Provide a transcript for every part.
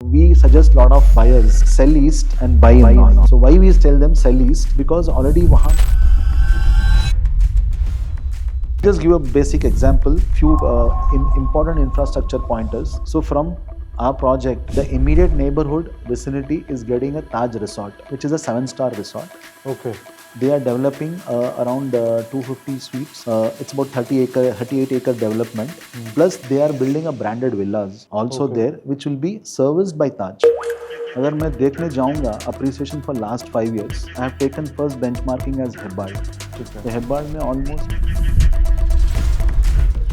We suggest lot of buyers sell east and buy in north. So why we tell them sell east? Because already wahan. Just give a basic example, few important infrastructure pointers. So from our project, the immediate neighborhood vicinity is getting a Taj Resort, which is a 7-star resort. Okay. They are developing around 250 suites. It's about 38 acre development. Plus they are building a branded villas also there, which will be serviced by Taj. अगर मैं देखने जाऊंगा appreciation for last 5 years, I have taken first benchmarking as Hebbard. तो Hebbard में almost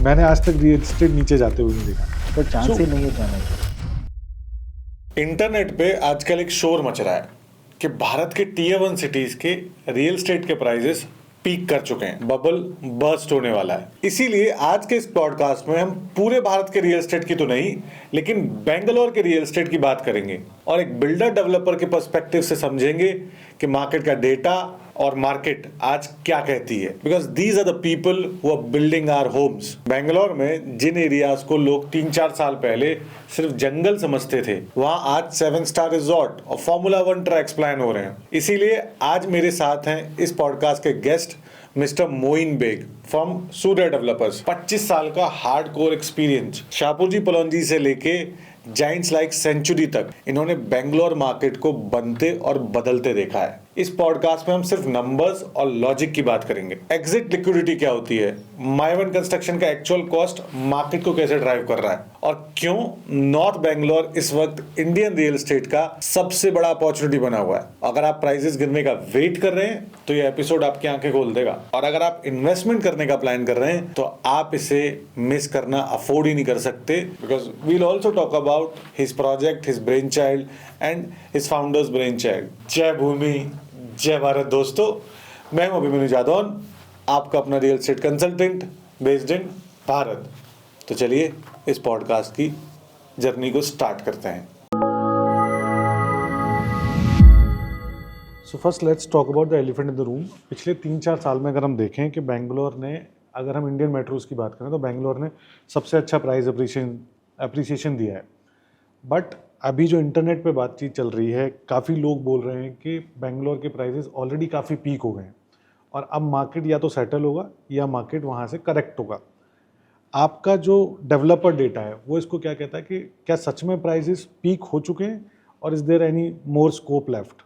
मैंने आज तक real estate नीचे जाते हुए नहीं देखा, तो चांस ही नहीं है जाने का। इंटरनेट पे आजकल एक शोर मच रहा है कि भारत के टीयर 1 सिटीज के रियल एस्टेट के प्राइसेस पीक कर चुके हैं, बबल बर्स्ट होने वाला है। इसीलिए आज के इस पॉडकास्ट में हम पूरे भारत के रियल एस्टेट की तो नहीं, लेकिन बेंगलोर के रियल एस्टेट की बात करेंगे और एक बिल्डर डेवलपर के पर्सपेक्टिव से समझेंगे कि मार्केट का डेटा और मार्केट आज क्या कहती है। Because these are the people who are building our homes. Bangalore में जिन एरियाज को लोग 3-4 साल पहले सिर्फ जंगल समझते थे, वहां आज 7-स्टार रिजॉर्ट और फॉर्मूला 1 ट्रैक्स प्लान हो रहे हैं। इसीलिए आज मेरे साथ हैं इस पॉडकास्ट के guest mister Moin Baig from Surya developers. 25 साल का हार्डकोर एक्सपीरियंस, शापूरजी पलोंजी से लेके जाइंट्स लाइक सेंचुरी तक इन्होंने बेंगलोर मार्केट को बनते और बदलते देखा है। इस पॉडकास्ट में हम सिर्फ नंबर्स और लॉजिक की बात करेंगे। एग्जिट लिक्विडिटी क्या होती है, माइवन कंस्ट्रक्शन का एक्चुअल कॉस्ट मार्केट को कैसे ड्राइव कर रहा है, और क्यों नॉर्थ बेंगलोर इस वक्त इंडियन रियल एस्टेट का सबसे बड़ा अपॉर्चुनिटी बना हुआ है। अगर आप प्राइसेस गिरने का वेट कर रहे हैं तो ये एपिसोड आपकी आंखें खोल देगा, और अगर आप इन्वेस्टमेंट करने का प्लान कर रहे हैं तो आप इसे मिस करना अफोर्ड ही नहीं कर सकते। Because we'll also talk about his project, his brain child and his founder's brain child. Jai Bhoomi, जय भारत दोस्तों, मैं हूं अभिमन्यु जादौन, आपका अपना real estate consultant based in Bharat. तो चलिए इस पॉडकास्ट की जर्नी को स्टार्ट करते हैं। So first let's talk about the elephant in the room. पिछले 3-4 साल में अगर हम देखें कि बेंगलोर ने, अगर हम इंडियन मेट्रोज की बात करें तो बेंगलोर ने सबसे अच्छा प्राइस अप्रिसिएशन दिया है। बट अभी जो इंटरनेट पे बातचीत चल रही है, काफ़ी लोग बोल रहे हैं कि बेंगलोर के प्राइसेस ऑलरेडी काफ़ी पीक हो गए हैं और अब मार्केट या तो सेटल होगा या मार्केट वहाँ से करेक्ट होगा। आपका जो डेवलपर डेटा है वो इसको क्या कहता है कि क्या सच में प्राइसेस पीक हो चुके हैं और is there any more scope left?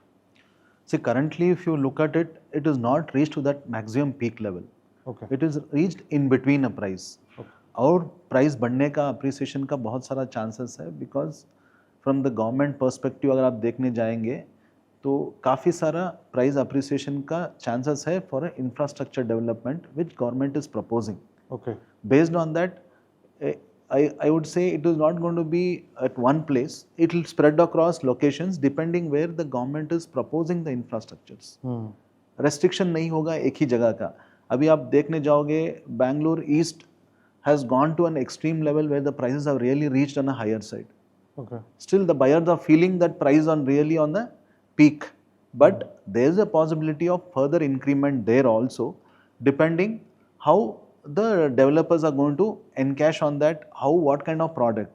See, currently if you look at it, it is not reached to that maximum peak level. Okay. It is reached in between a price. Okay. और price बढ़ने का, appreciation का बहुत सारा chances है, because from the government perspective अगर आप देखने जाएंगे तो काफ़ी सारा प्राइस अप्रिसिएशन का चांसेस है for infrastructure development which government is proposing. Okay. Based on that, I would say it is not going to be at one place. It will spread across locations depending where the government is proposing the infrastructures. Restriction नहीं होगा एक ही जगह का। अभी आप देखने जाओगे, Bangalore East has gone to an extreme level where the prices have really reached on a higher side. Okay. Still the buyers are feeling that price on really on the peak, but there is a possibility of further increment there also, depending how the developers are going to encash on that, what kind of product.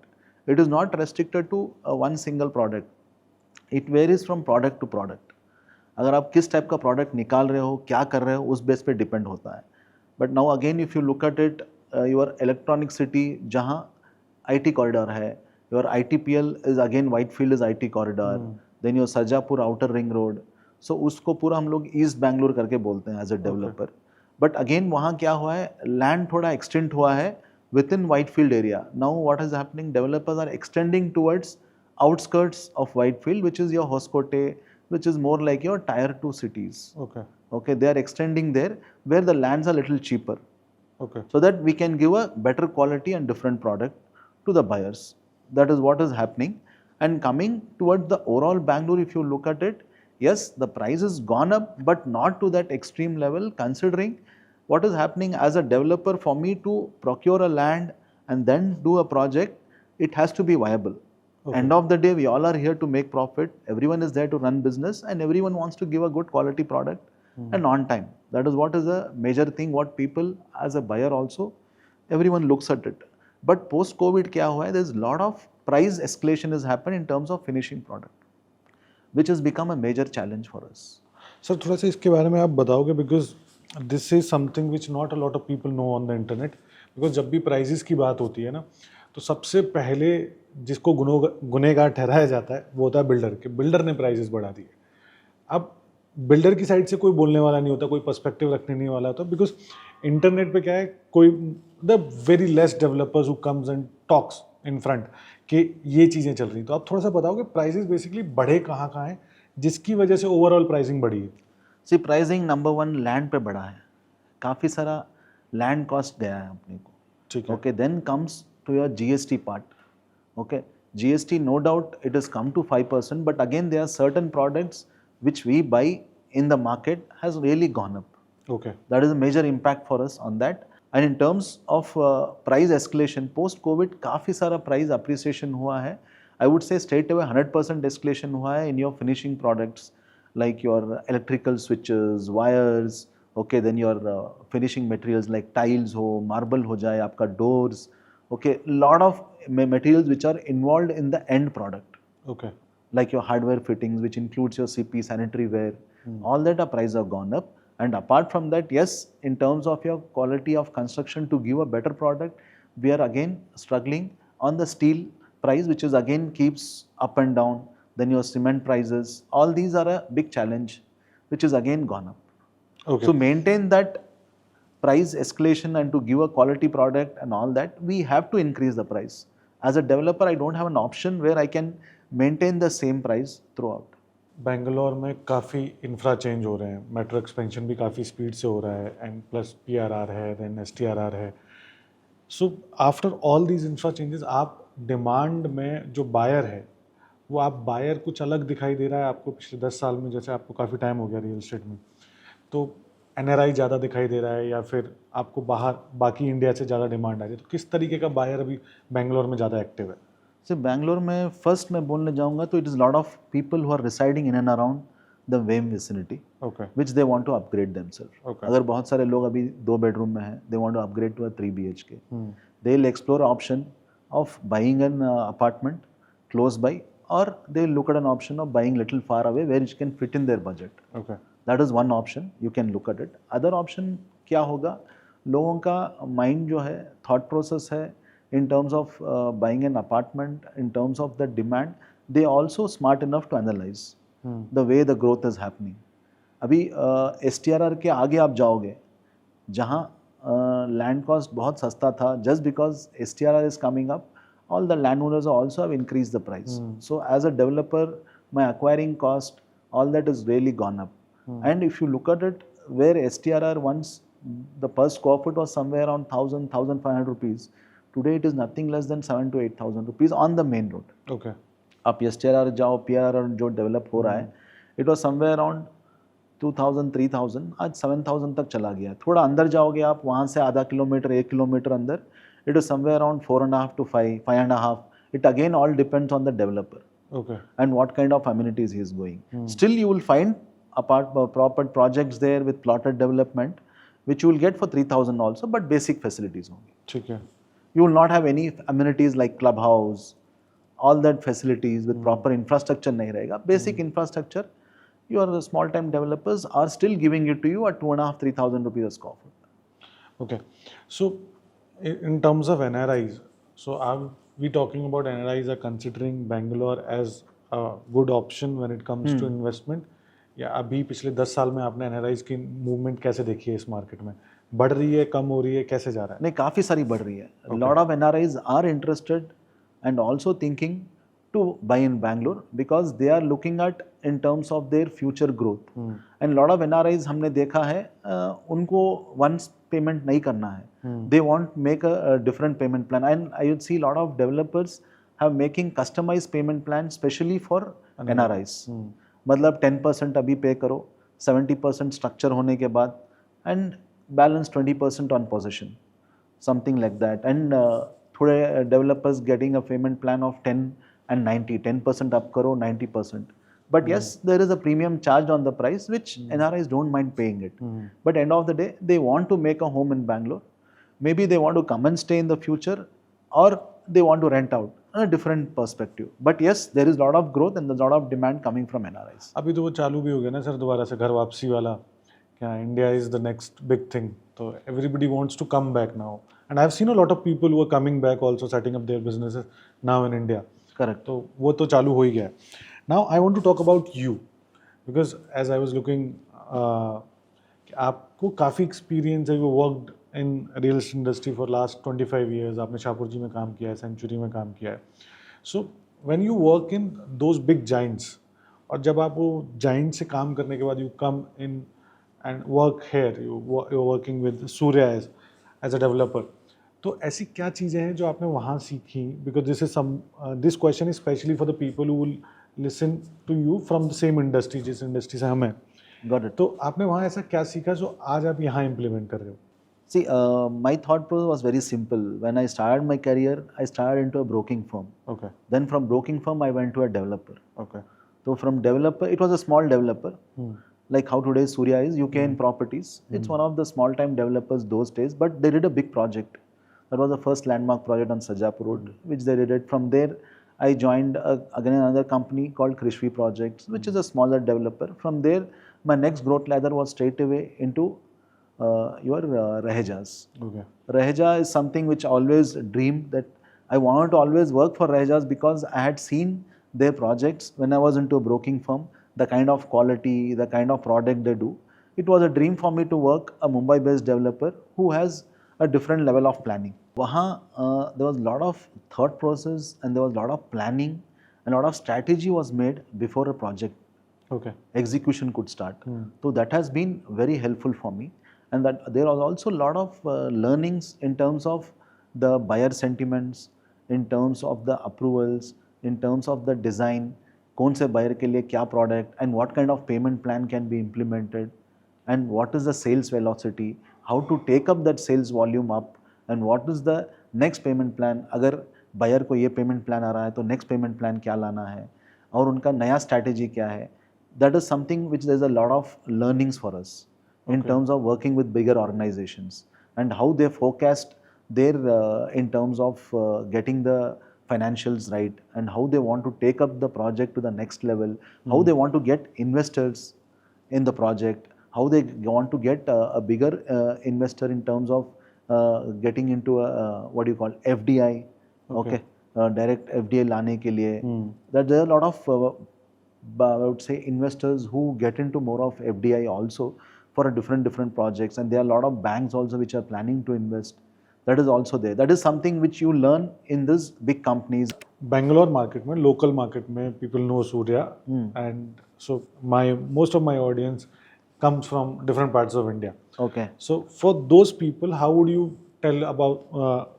It is not restricted to one single product. It varies from product to product. अगर आप किस type का product निकाल रहे हो, क्या कर रहे हो, उस बेस पे डिपेंड होता है। But now again if you look at it, your electronic city जहाँ IT कॉरिडोर है, your ITPL is again Whitefield is IT corridor, then your Sarjapur outer ring road, so उसको पूरा हम लोग ईस्ट बैंगलोर करके बोलते हैं as a developer. But again वहाँ क्या हुआ है, लैंड थोड़ा एक्सटेंड हुआ है within Whitefield area. Now what is happening, developers are extending towards outskirts of Whitefield, which is your Hoskote, which is more like your tier 2 cities. Okay, they are extending there where the lands are little cheaper. Okay. So that we can give a better quality and different product to the buyers. That is what is happening. And coming towards the overall Bangalore, if you look at it, yes, the price has gone up, but not to that extreme level, considering what is happening as a developer. For me to procure a land and then do a project, it has to be viable. Okay. End of the day, we all are here to make profit. Everyone is there to run business, and everyone wants to give a good quality product and on time. That is what is a major thing, what people as a buyer also, everyone looks at it. But post-COVID क्या हुआ है, there is lot of price escalation has happened in terms of finishing product, which has become a major challenge for us. Sir थोड़ा सा इसके बारे में आप बताओगे, because this is something which not a lot of people know on the internet. Because जब भी prices की बात होती है ना, तो सबसे पहले जिसको गुनहगार ठहराया जाता है वो होता है बिल्डर, कि बिल्डर ने प्राइजेस बढ़ा दिए. अब बिल्डर की साइड से कोई बोलने वाला नहीं होता, कोई पर्सपेक्टिव रखने नहीं वाला होता, बिकॉज इंटरनेट पे क्या है, कोई the very less developers who comes and talks in front कि ये चीज़ें चल रही. तो आप थोड़ा सा बताओ कि प्राइजेस बेसिकली बढ़े कहाँ कहाँ हैं जिसकी वजह से ओवरऑल प्राइसिंग बढ़ी है. सी प्राइसिंग नंबर 1 लैंड पे बढ़ा है, काफ़ी सारा लैंड कॉस्ट गया है अपने को. ठीक है. Okay, then comes to your GST part. Okay, GST, no doubt it has come to 5%, but again there are certain products which we buy in the market has really gone up. Okay. That is a major impact for us on that. And in terms of price escalation, post COVID काफ़ी सारा price appreciation हुआ है. I would say straight away 100% escalation हुआ है in your finishing products like your electrical switches, wires. Okay, then your finishing materials like tiles हो, marble हो जाए, आपका doors. Okay, lot of materials which are involved in the end product. Okay. Like your hardware fittings, which includes your CP, sanitary ware, all that, price have gone up. And apart from that, yes, in terms of your quality of construction to give a better product, we are again struggling on the steel price, which is again keeps up and down. Then your cement prices, all these are a big challenge, which is again gone up. Okay. So maintain that price escalation and to give a quality product and all that, we have to increase the price. As a developer, I don't have an option where I can maintain the same price throughout. Bangalore में काफ़ी infra change हो रहे हैं, metro expansion भी काफ़ी speed से हो रहा है, एंड प्लस PRR है, देन STRR है. So after all these infra changes, आप डिमांड में जो बायर है वो आप बायर कुछ अलग दिखाई दे रहा है आपको पिछले 10 साल में? जैसे आपको काफ़ी टाइम हो गया रियल एस्टेट में, तो NRI ज़्यादा दिखाई दे रहा है या फिर आपको बाहर बाकी इंडिया से ज़्यादा डिमांड आ रही है? तो किस तरीके का बायर अभी बेंगलोर में ज़्यादा एक्टिव है? So बैंगलोर में फर्स्ट मैं बोलने जाऊंगा तो it is lot of people who are residing in and around the वेम vicinity, okay. Which they want to upgrade themselves. Okay. अगर बहुत सारे लोग अभी 2 बेडरूम में हैं, they want to upgrade to a 3 BHK, they will explore option of buying an apartment close by, और they look at an option of buying little far away where it can fit in their budget. Okay. That is one option, you can look at it. Other option क्या होगा, लोगों का mind जो है, thought process है in terms of buying an apartment, in terms of the demand, they also smart enough to analyze the way the growth is happening. अभी STRR के आगे आप जाओगे जहाँ land cost बहुत सस्ता था, just because STRR is coming up, all the landowners also have increased the price. So as a developer, my acquiring cost, all that is really gone up. And if you look at it, where STRR once the per square foot was somewhere around 1,000-1,500 rupees, today it is nothing less than 7,000 to 8,000 rupees on the main road. Okay. आप STRR जाओ, PRR जो develop हो रहा है, it was somewhere around 2,000, 3,000, आज 7,000 तक चला गया. थोड़ा अंदर जाओगे आप, वहाँ से आधा किलोमीटर 1 किलोमीटर अंदर, it is somewhere around 4.5 to 5, 5.5. It again all depends on the developer. Okay. And what kind of amenities he is going. Still you will find proper projects there with plotted development, which you will get for 3,000 also, but basic facilities only. ठीक है. You will not have any amenities like clubhouse, all that facilities with proper infrastructure nahi rahega. Basic infrastructure, your small time developers are still giving it to you at 2,500-3,000 rupees a square foot. Okay. So in terms of NRIs, so are we talking about NRIs are considering Bangalore as a good option when it comes to investment? या अभी पिछले 10 साल में आपने NRIs की movement कैसे देखी है इस मार्केट में? बढ़ रही है, कम हो रही है, कैसे जा रहा है? नहीं, काफ़ी सारी बढ़ रही है. Lot of NRIs are interested and also thinking to buy in Bangalore because they are looking at in terms of their future growth. And lot of NRIs हमने देखा है, उनको once payment नहीं करना है. They want make a different payment plan. And I would see lot of developers have making customized payment plan specially for NRIs. मतलब 10% अभी पे करो, 70% स्ट्रक्चर होने के बाद, and balance 20% on possession, something like that. And थोड़े developers getting a payment plan of 10 and 90, 10% up karo, 90%. But yes, there is a premium charged on the price, which NRIs don't mind paying it. But end of the day, they want to make a home in Bangalore. Maybe they want to come and stay in the future, or they want to rent out. a different perspective. But yes, there is a lot of growth and there's a lot of demand coming from NRIs. अभी तो वो चालू भी हो गया ना sir दोबारा से घर वापसी वाला, क्या India is the next big thing, तो everybody wants to come back now and I have seen a lot of people who are coming back also setting up their businesses now in India. Correct. तो वो तो चालू हो ही गया है. Now I want to talk about you because as I was looking आपको काफ़ी एक्सपीरियंस है, you worked in real estate industry for last 25 years. आपने शाहपुर में काम किया है, सेंचुरी में काम किया है. So when you work in those big Giants, और जब आप वो जाइंट से काम करने के बाद you come in and work here, you working with Surya as a developer, तो ऐसी क्या चीज़ें हैं जो आपने वहाँ सीखी? Because this question is specially for the people who will listen to you from the same industry, जिस इंडस्ट्री से हम हैं. Got it. तो आपने वहाँ ऐसा क्या सीखा जो आज आप यहाँ इम्प्लीमेंट कर रहे हो? See, my thought process was very simple. When I started my career, I started into a broking firm. Okay, Then from broking firm, I went to a developer. okay. So from developer, it was a small developer, like how today Surya is, UK in properties. It's one of the small time developers those days, but they did a big project. That was the first landmark project on Sajapur Road, which they did it. From there, I joined again another company called Krishvi Projects, which is a smaller developer. From there, my next growth ladder was straight away into your Rahejas. Okay. Raheja is something which I always dreamed that I wanted to always work for Rahejas because I had seen their projects when I was into a broking firm, the kind of quality, the kind of product they do. It was a dream for me to work a Mumbai-based developer who has a different level of planning. Wahan, there was a lot of thought process and there was a lot of planning and a lot of strategy was made before a project Okay. execution could start. So that has been very helpful for me, and that there are also a lot of learnings in terms of the buyer sentiments, in terms of the approvals, in terms of the design, कौन से buyer के लिए क्या product and what kind of payment plan can be implemented, and what is the sales velocity, how to take up that sales volume up, and what is the next payment plan. अगर buyer को ये payment plan आ रहा है तो next payment plan क्या लाना है और उनका नया strategy क्या है. That is something which there's a lot of learnings for us in terms of working with bigger organizations and how they forecast their in terms of getting the financials right and how they want to take up the project to the next level, how they want to get investors in the project, how they want to get a bigger investor in terms of getting into a what do you call FDI, okay, direct FDI लाने के लिए. That there are a lot of I would say investors who get into more of FDI also for a different projects, and there are a lot of banks also which are planning to invest. That is also there. That is something which you learn in these big companies. Bangalore market में, local market में, people know Surya, and so most of my audience comes from different parts of India. Okay. So for those people, how would you tell about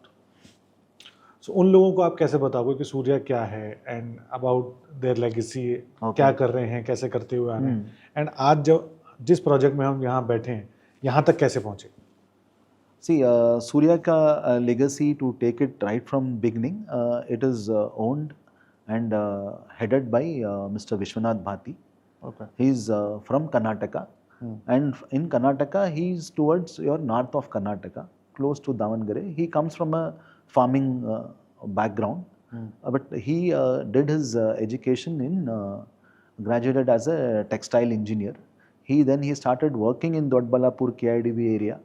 so उन लोगों को आप कैसे बताओगे कि सूर्या क्या है एंड अबाउट देयर लेगेसी, क्या कर रहे हैं, कैसे करते हुए आने, एंड आज जब जिस प्रोजेक्ट में हम यहाँ बैठे हैं यहाँ तक कैसे पहुँचे? See, Surya ka legacy, to take it right from beginning, it is owned and headed by Mr. Vishwanath Bhati. Okay. He is from Karnataka, and in Karnataka he is towards your north of Karnataka, close to Davangere. He comes from a farming background, but he did his education in graduated as a textile engineer. He started working in Dodbalapur KIDB area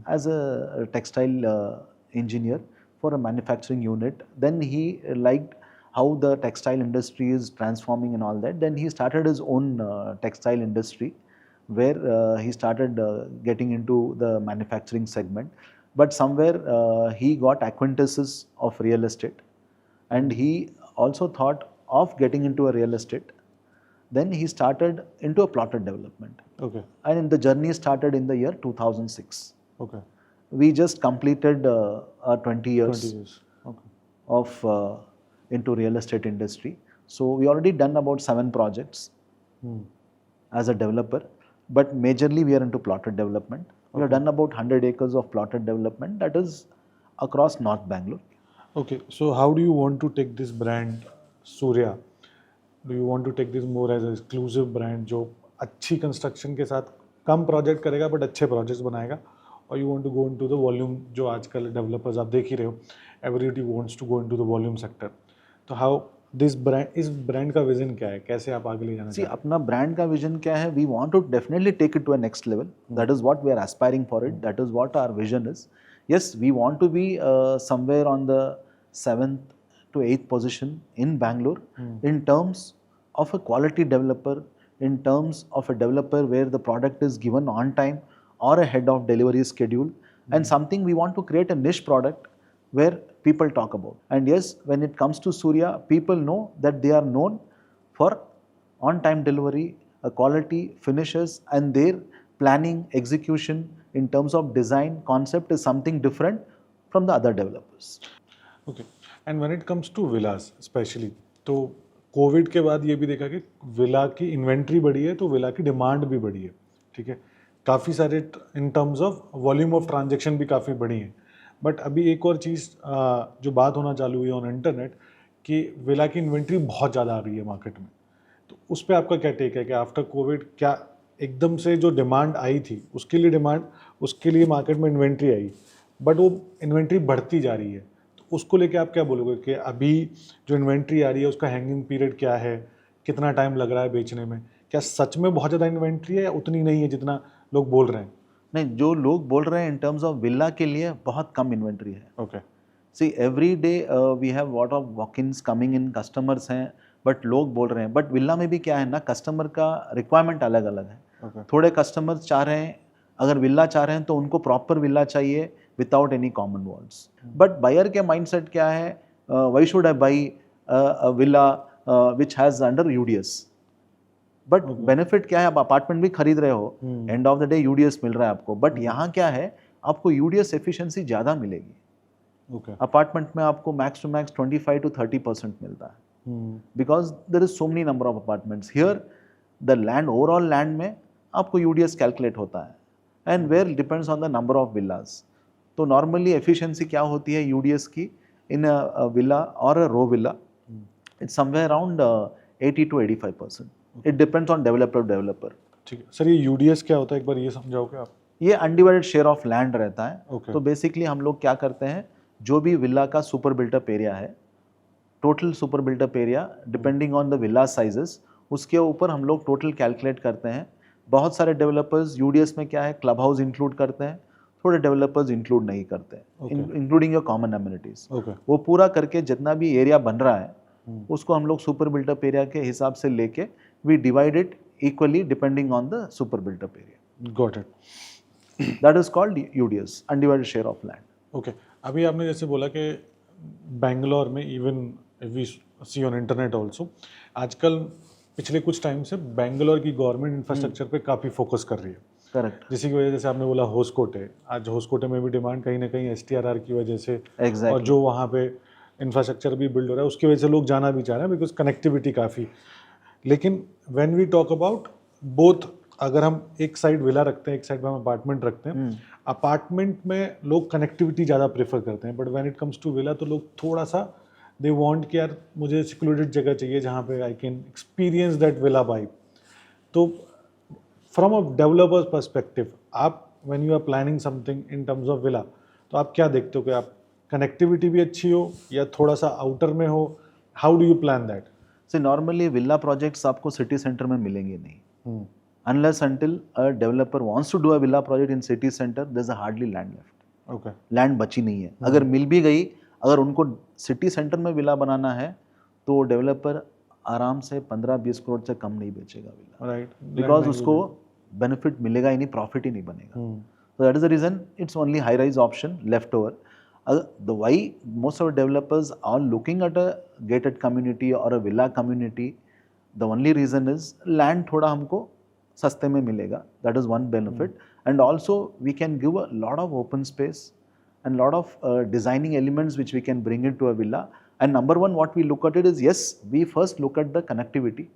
as a textile engineer for a manufacturing unit. Then he liked how the textile industry is transforming and all that. Then he started his own textile industry where he started getting into the manufacturing segment. But somewhere he got acquaintances of real estate, and he also thought of getting into a real estate. Then he started into a plotted development. Okay. And the journey started in the year 2006. Okay. We just completed 20 years, 20 years. Okay. of into real estate industry. So we already done about 7 projects as a developer, but majorly we are into plotted development. We have done about 100 acres of plotted development, that is across North Bangalore. Okay, so how do you want to take this brand Surya? Do you want to take this more as an exclusive brand जो अच्छी construction के साथ कम project करेगा but अच्छे projects बनाएगा, और you want to go into the volume जो आजकल डेवलपर्स आप देख ही रहे हो, everybody wants to go into the volume sector. तो हाउ दिस ब्रांड, इस ब्रांड का विजन क्या है, कैसे आप आगे ले जाना सी चाहते हैं? अपना ब्रांड का विजन क्या है, we want to definitely take it to a next level, that is what we are aspiring for it, that is what our vision is. Yes, we want to be somewhere on the 7th to 8th position in Bangalore in terms of a quality developer, in terms of a developer where the product is given on time or ahead of delivery schedule, and something we want to create a niche product where people talk about. And yes, when it comes to Surya, people know that they are known for on-time delivery, quality finishes, and their planning, execution in terms of design concept is something different from the other developers. Okay, and when it comes to villas specially, तो COVID के बाद ये भी देखा कि villa की inventory बढ़ी है तो विला की डिमांड भी बढ़ी है, ठीक है, काफ़ी सारे इन terms of volume of transaction भी काफ़ी बढ़ी है. बट अभी एक और चीज़ जो बात होना चालू हुई है ऑन इंटरनेट कि विला की इन्वेंट्री बहुत ज़्यादा आ रही है मार्केट में, तो उस पर आपका क्या टेक है कि आफ्टर कोविड क्या एकदम से जो डिमांड आई थी उसके लिए मार्केट में इन्वेंट्री आई, बट वो इन्वेंट्री बढ़ती जा रही है, तो उसको लेके आप क्या बोलोगे कि अभी जो इन्वेंट्री आ रही है उसका हैंगिंग पीरियड क्या है, कितना टाइम लग रहा है बेचने में, क्या सच में बहुत ज़्यादा इन्वेंट्री है या उतनी नहीं है जितना लोग बोल रहे हैं? नहीं, जो लोग बोल रहे हैं इन टर्म्स ऑफ विला के लिए बहुत कम इन्वेंट्री है. Okay, see every day we have lot of walk ins coming in, customers हैं, बट लोग बोल रहे हैं. बट विला में भी क्या है ना, कस्टमर का रिक्वायरमेंट अलग अलग है. थोड़े कस्टमर्स चाह रहे हैं, अगर विला चाह रहे हैं तो उनको प्रॉपर विला चाहिए without any common walls. But buyer के माइंडसेट क्या है, why should I buy villa which has under UDS. But benefit क्या है, आप अपार्टमेंट भी खरीद रहे हो, end of the day UDS मिल रहा है आपको. बट यहाँ क्या है, आपको यूडीएस एफिशिएंसी ज़्यादा मिलेगी. अपार्टमेंट में आपको मैक्स टू मैक्स 25 to 30% मिलता है, because there is so many number of apartments here. The land, overall land में आपको यूडीएस कैलकुलेट होता है, and where depends on the number of villas. तो नॉर्मली एफिशिएंसी क्या होती है यूडीएस की इन अ विला और a row villa, it's somewhere around 80 to 85%. It depends on developer. ठीक है सर, ये यूडीएस क्या होता है, एक बार ये समझाओगे आप? ये अनडिवाइडेड शेयर ऑफ लैंड रहता है. Okay. तो बेसिकली हम लोग क्या करते हैं, जो भी विला का सुपर बिल्टअप एरिया है, total super built up area depending on the villa sizes, उसके ऊपर हम लोग टोटल कैलकुलेट करते हैं. बहुत सारे डेवलपर्स यूडीएस में क्या है, क्लब हाउस इंक्लूड करते हैं, थोड़े डेवलपर्स इंक्लूड नहीं करते हैं, इंक्लूडिंग योर कॉमन एमिनिटीज. वो पूरा करके जितना भी एरिया बन रहा है उसको हम लोग सुपर बिल्टअप एरिया के हिसाब से लेके we divide it equally depending on the super built up area. Got it. That is called UDS, undivided share of land. Okay, अभी आपने जैसे बोला कि बैंगलोर में even we see on internet also, आजकल पिछले कुछ टाइम से बैंगलोर की गवर्नमेंट इंफ्रास्ट्रक्चर पे काफ़ी फोकस कर रही है. करेक्ट. जिसकी वजह जैसे आपने बोला होस्कोटे, आज होस्कोटे में भी डिमांड कहीं ना कहीं एसटीआरआर की वजह से, और जो वहाँ पे इंफ्रास्ट्रक्चर भी बिल्ड हो रहा है उसकी वजह से लोग जाना भी चाह रहे हैं बिकॉज कनेक्टिविटी काफ़ी. लेकिन when we talk about both, अगर हम एक साइड विला रखते हैं एक साइड में हम अपार्टमेंट रखते हैं, अपार्टमेंट में लोग कनेक्टिविटी ज़्यादा प्रेफर करते हैं, but when it comes to villa तो लोग थोड़ा सा दे वांट कि यार मुझे सिक्योरिटेड जगह चाहिए जहाँ पे I can experience that villa vibe. तो फ्रॉम अ डेवलपर्स पर्सपेक्टिव, आप when you are planning something in terms of villa, तो आप क्या देखते हो कि आप कनेक्टिविटी भी अच्छी हो या थोड़ा सा आउटर में हो, how do you plan that? So normally villa projects आपको सिटी सेंटर में मिलेंगे नहीं. Unless until a developer wants to do a villa project in city center, there's a hardly land left. Okay. Land बची नहीं है. अगर मिल भी गई, अगर उनको सिटी सेंटर में विला बनाना है तो डेवलपर आराम से 15-20 करोड़ से कम नहीं बेचेगा विला. Right. बिकॉज उसको बेनिफिट मिलेगा ही नहीं, प्रॉफिट ही नहीं बनेगा. So that is the reason it's only high rise option left over. The why most of the developers are looking at a gated community or a villa community, the only reason is land थोड़ा हमको सस्ते में मिलेगा. That is one benefit. And also we can give a lot of open space and lot of designing elements which we can bring it to a villa. And number one what we look at it is, yes, we first look at the connectivity.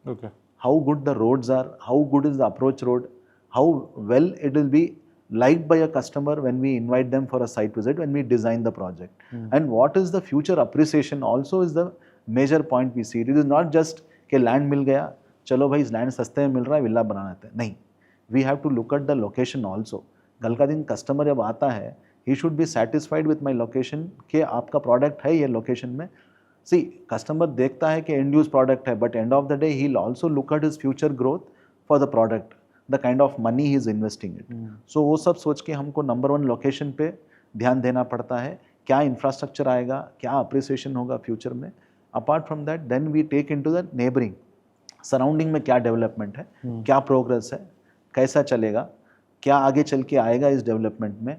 Okay. How good the roads are, how good is the approach road, how well it will be liked by a customer when we invite them for a site visit, when we design the project. And what is the future appreciation also is the major point we see. It is not just कि land मिल गया, चलो भाई इस land सस्ते में मिल रहा है villa बना लेते हैं. नहीं, we have to look at the location also. कल का दिन कस्टमर जब आता है, he should be satisfied with my location कि आपका प्रोडक्ट है ये लोकेशन में. See, customer देखता है कि end use product है, but end of the day he'll also look at his future growth for the product, the kind of money he is investing it. So वो सब सोच के हमको नंबर 1 लोकेशन पे ध्यान देना पड़ता है, क्या इंफ्रास्ट्रक्चर आएगा, क्या अप्रिसिएशन होगा फ्यूचर में. Apart from that then we take into the neighbouring surrounding में क्या डेवलपमेंट है, क्या प्रोग्रेस है, कैसा चलेगा, क्या आगे चल के आएगा इस डेवलपमेंट में,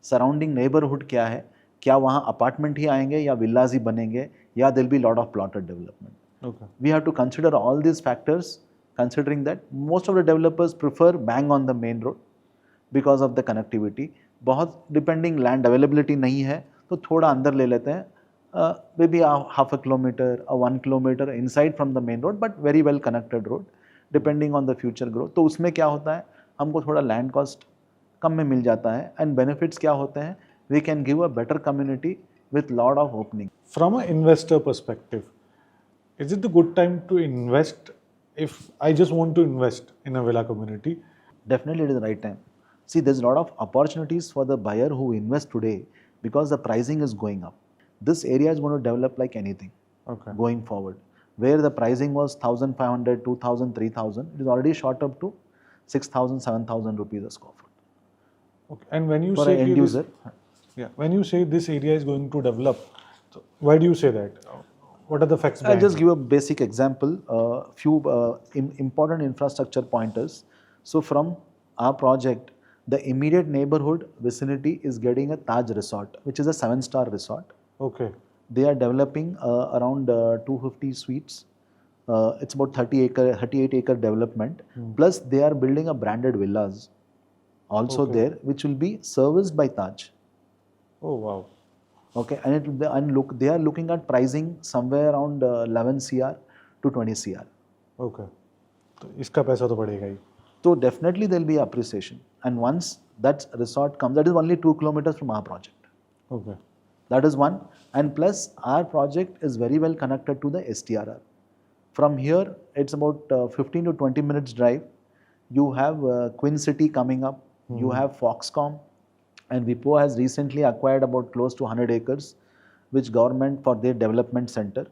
सराउंडिंग नेबरहुड क्या है, क्या वहाँ अपार्टमेंट ही आएंगे या विलाज ही बनेंगे या दिल be lot of plotted development. We have to consider all these factors, considering that most of the developers prefer bang on the main road because of the connectivity. बहुत डिपेंडिंग लैंड अवेलेबिलिटी नहीं है तो थोड़ा अंदर ले लेते हैं, may be half a kilometre 1 kilometre inside from the main road, but very well connected road depending on the future growth. तो उसमें क्या होता है, हमको थोड़ा लैंड कॉस्ट कम में मिल जाता है एंड बेनिफिट्स क्या होते हैं, we can give a better community with lot of opening. From an investor perspective, is it the good time to invest if I just want to invest in a villa community? Definitely it is the right time. See, there's a lot of opportunities for the buyer who invest today because the pricing is going up. This area is going to develop like anything going forward. Where the pricing was 1,500, 2,000, 3,000, it is already shot up to 6,000, 7,000 rupees a square foot. Okay. And when you For say an end user, when you say this area is going to develop, so why do you say that? What are the facts I'll behind just it? give a basic example, few important infrastructure pointers. So from our project, the immediate neighborhood vicinity is getting a Taj Resort, which is a 7-star resort. Okay. They are developing around 250 suites. It's about 38 acre development. Plus they are building a branded villas also there, which will be serviced by Taj. Oh wow. Okay, and it will be, and look, they are looking at pricing somewhere around 11 CR to 20 CR. Okay. तो इसका पैसा तो बढ़ेगा ही. So definitely there will be appreciation. And once that resort comes, that is only 2 kilometers from our project. Okay. That is one. And plus our project is very well connected to the STRR. From here, it's about 15 to 20 minutes drive. You have Queen City coming up. You have Foxcom. And Wipro has recently acquired about close to 100 acres, which government for their development center.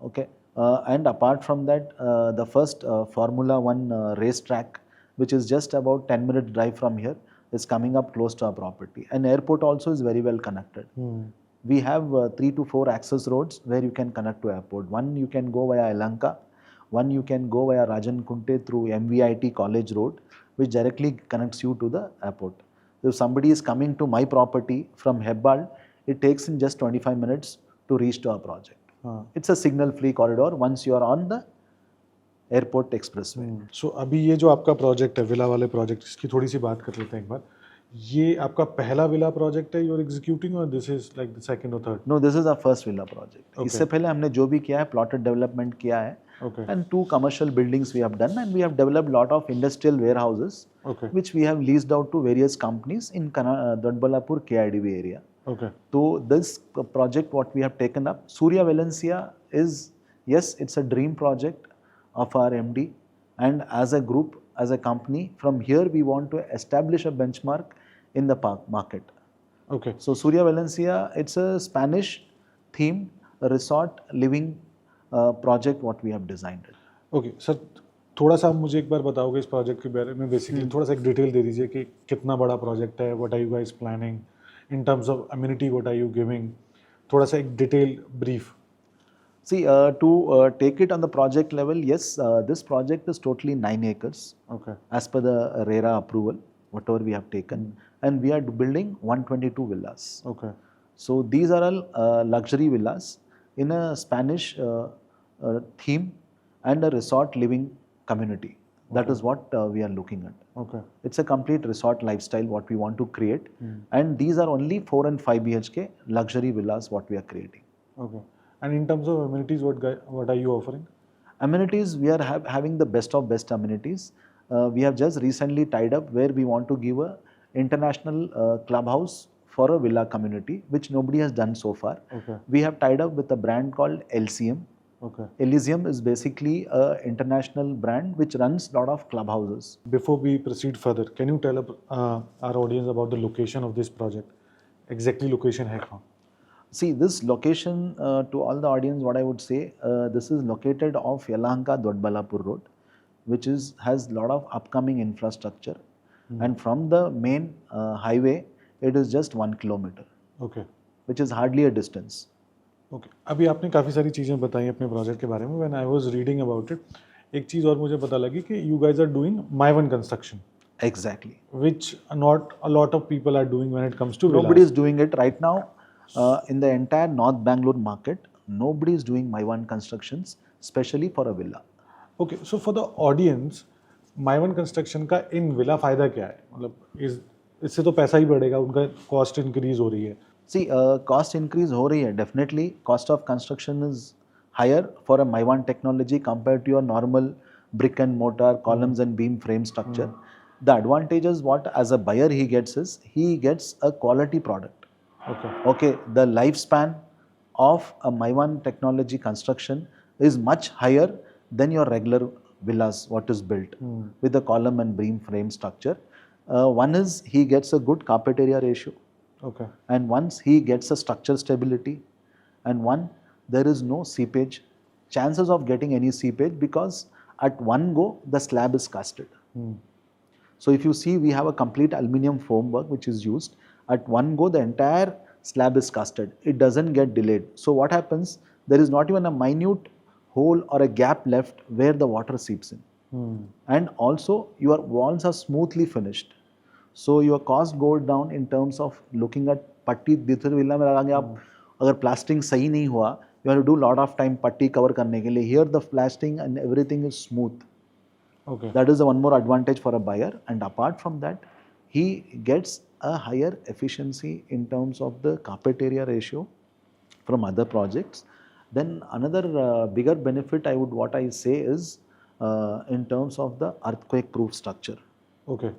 Okay, and apart from that, the first Formula 1 racetrack, which is just about 10 minutes drive from here, is coming up close to our property. And airport also is very well connected. We have 3 to 4 access roads where you can connect to airport. One you can go via Elanka, one you can go via Rajan Kunte through MVIT College Road, which directly connects you to the airport. If somebody is coming to my property from Hebbal, it takes in just 25 minutes to reach to our project. It's a signal-free corridor once you are on the airport expressway. So अभी ये जो आपका project है villa वाले project, इसकी थोड़ी सी बात कर लेते हैं एक बार. ये आपका पहला विला प्रोजेक्ट है यू आर एग्जीक्यूटिंग और this is like the second और third? No, this is our first villa project. इससे पहले हमने जो भी किया है प्लॉटेड डेवलपमेंट किया है. Okay. And 2 commercial buildings we have done, and we have developed lot of industrial warehouses, which we have leased out to various companies in Doddaballapur KIDB area. Okay. So this project what we have taken up, Surya Valencia is, yes, it's a dream project of our MD, and as a group, as a company, from here we want to establish a benchmark in the market. Okay. So Surya Valencia, it's a Spanish theme resort living project what we have designed. Okay sir, थोड़ा सा आप मुझे एक बार बताओगे इस project के बारे में. बेसिकली थोड़ा सा एक डिटेल दे दीजिए कि कितना बड़ा प्रोजेक्ट है, what are you guys planning in terms of amenity, what are you giving, थोड़ा सा एक detail brief. See, to take it on the project level, yes, this project is totally 9 acres. Okay. As per the RERA approval, whatever we have taken, and we are building 122 villas. Okay. So these are all luxury villas in a Spanish theme and a resort living community. That is what we are looking at. Okay. It's a complete resort lifestyle what we want to create, and these are only 4 and 5 BHK luxury villas what we are creating. Okay. And in terms of amenities, what are you offering? Amenities, we are having the best of best amenities. We have just recently tied up where we want to give a international clubhouse for a villa community, which nobody has done so far. Okay. We have tied up with a brand called Elysium. Okay. Elysium is basically a international brand which runs a lot of clubhouses. Before we proceed further, can you tell our audience about the location of this project? Exactly location है कहाँ? See, this location, to all the audience, what I would say, this is located off Yelahanka Dodbalapur Road, which has lot of upcoming infrastructure. And from the main highway, it is just 1 kilometer, Okay. which is hardly a distance. Okay अभी आपने काफ़ी सारी चीज़ें बताई अपने project के बारे में. When I was reading about it, एक चीज़ और मुझे पता लगी कि you guys are doing Mivan construction, Exactly. which not a lot of people are doing when it comes to Nobody villas. is doing it right now. In the entire North Bangalore market, nobody is doing Mivan constructions, especially for a villa. Okay so for the audience, माइवन construction का इन villa फ़ायदा क्या है? मतलब इससे तो पैसा ही बढ़ेगा, उनका कॉस्ट इंक्रीज हो रही है. See, cost increase हो रही है. Definitely, cost of construction is higher for a Mivan technology compared to your normal brick and mortar, columns and beam frame structure. The advantage is what as a buyer he gets is, he gets a quality product. Okay. Okay, the lifespan of a Mivan technology construction is much higher than your regular villas, what is built with the column and beam frame structure. One is he gets a good carpet area ratio. Okay. And once he gets a structure stability, and one, there is no seepage, chances of getting any seepage, because at one go the slab is casted. So if you see, we have a complete aluminium foam work which is used. At one go the entire slab is casted, it doesn't get delayed. So what happens, there is not even a minute hole or a gap left where the water seeps in. And also your walls are smoothly finished. So your cost goes down in terms of looking at पट्टी दूसरे villa में लगाएंगे आप, अगर plastering सही नहीं हुआ, you have to do lot of time पट्टी कवर करने के लिए. Here the plastering and everything is smooth. Okay. That is the one more advantage for a buyer. And apart from that, he gets a higher efficiency in terms of the carpet area ratio from other projects. Then another bigger benefit what I say is in terms of the earthquake proof structure. Okay.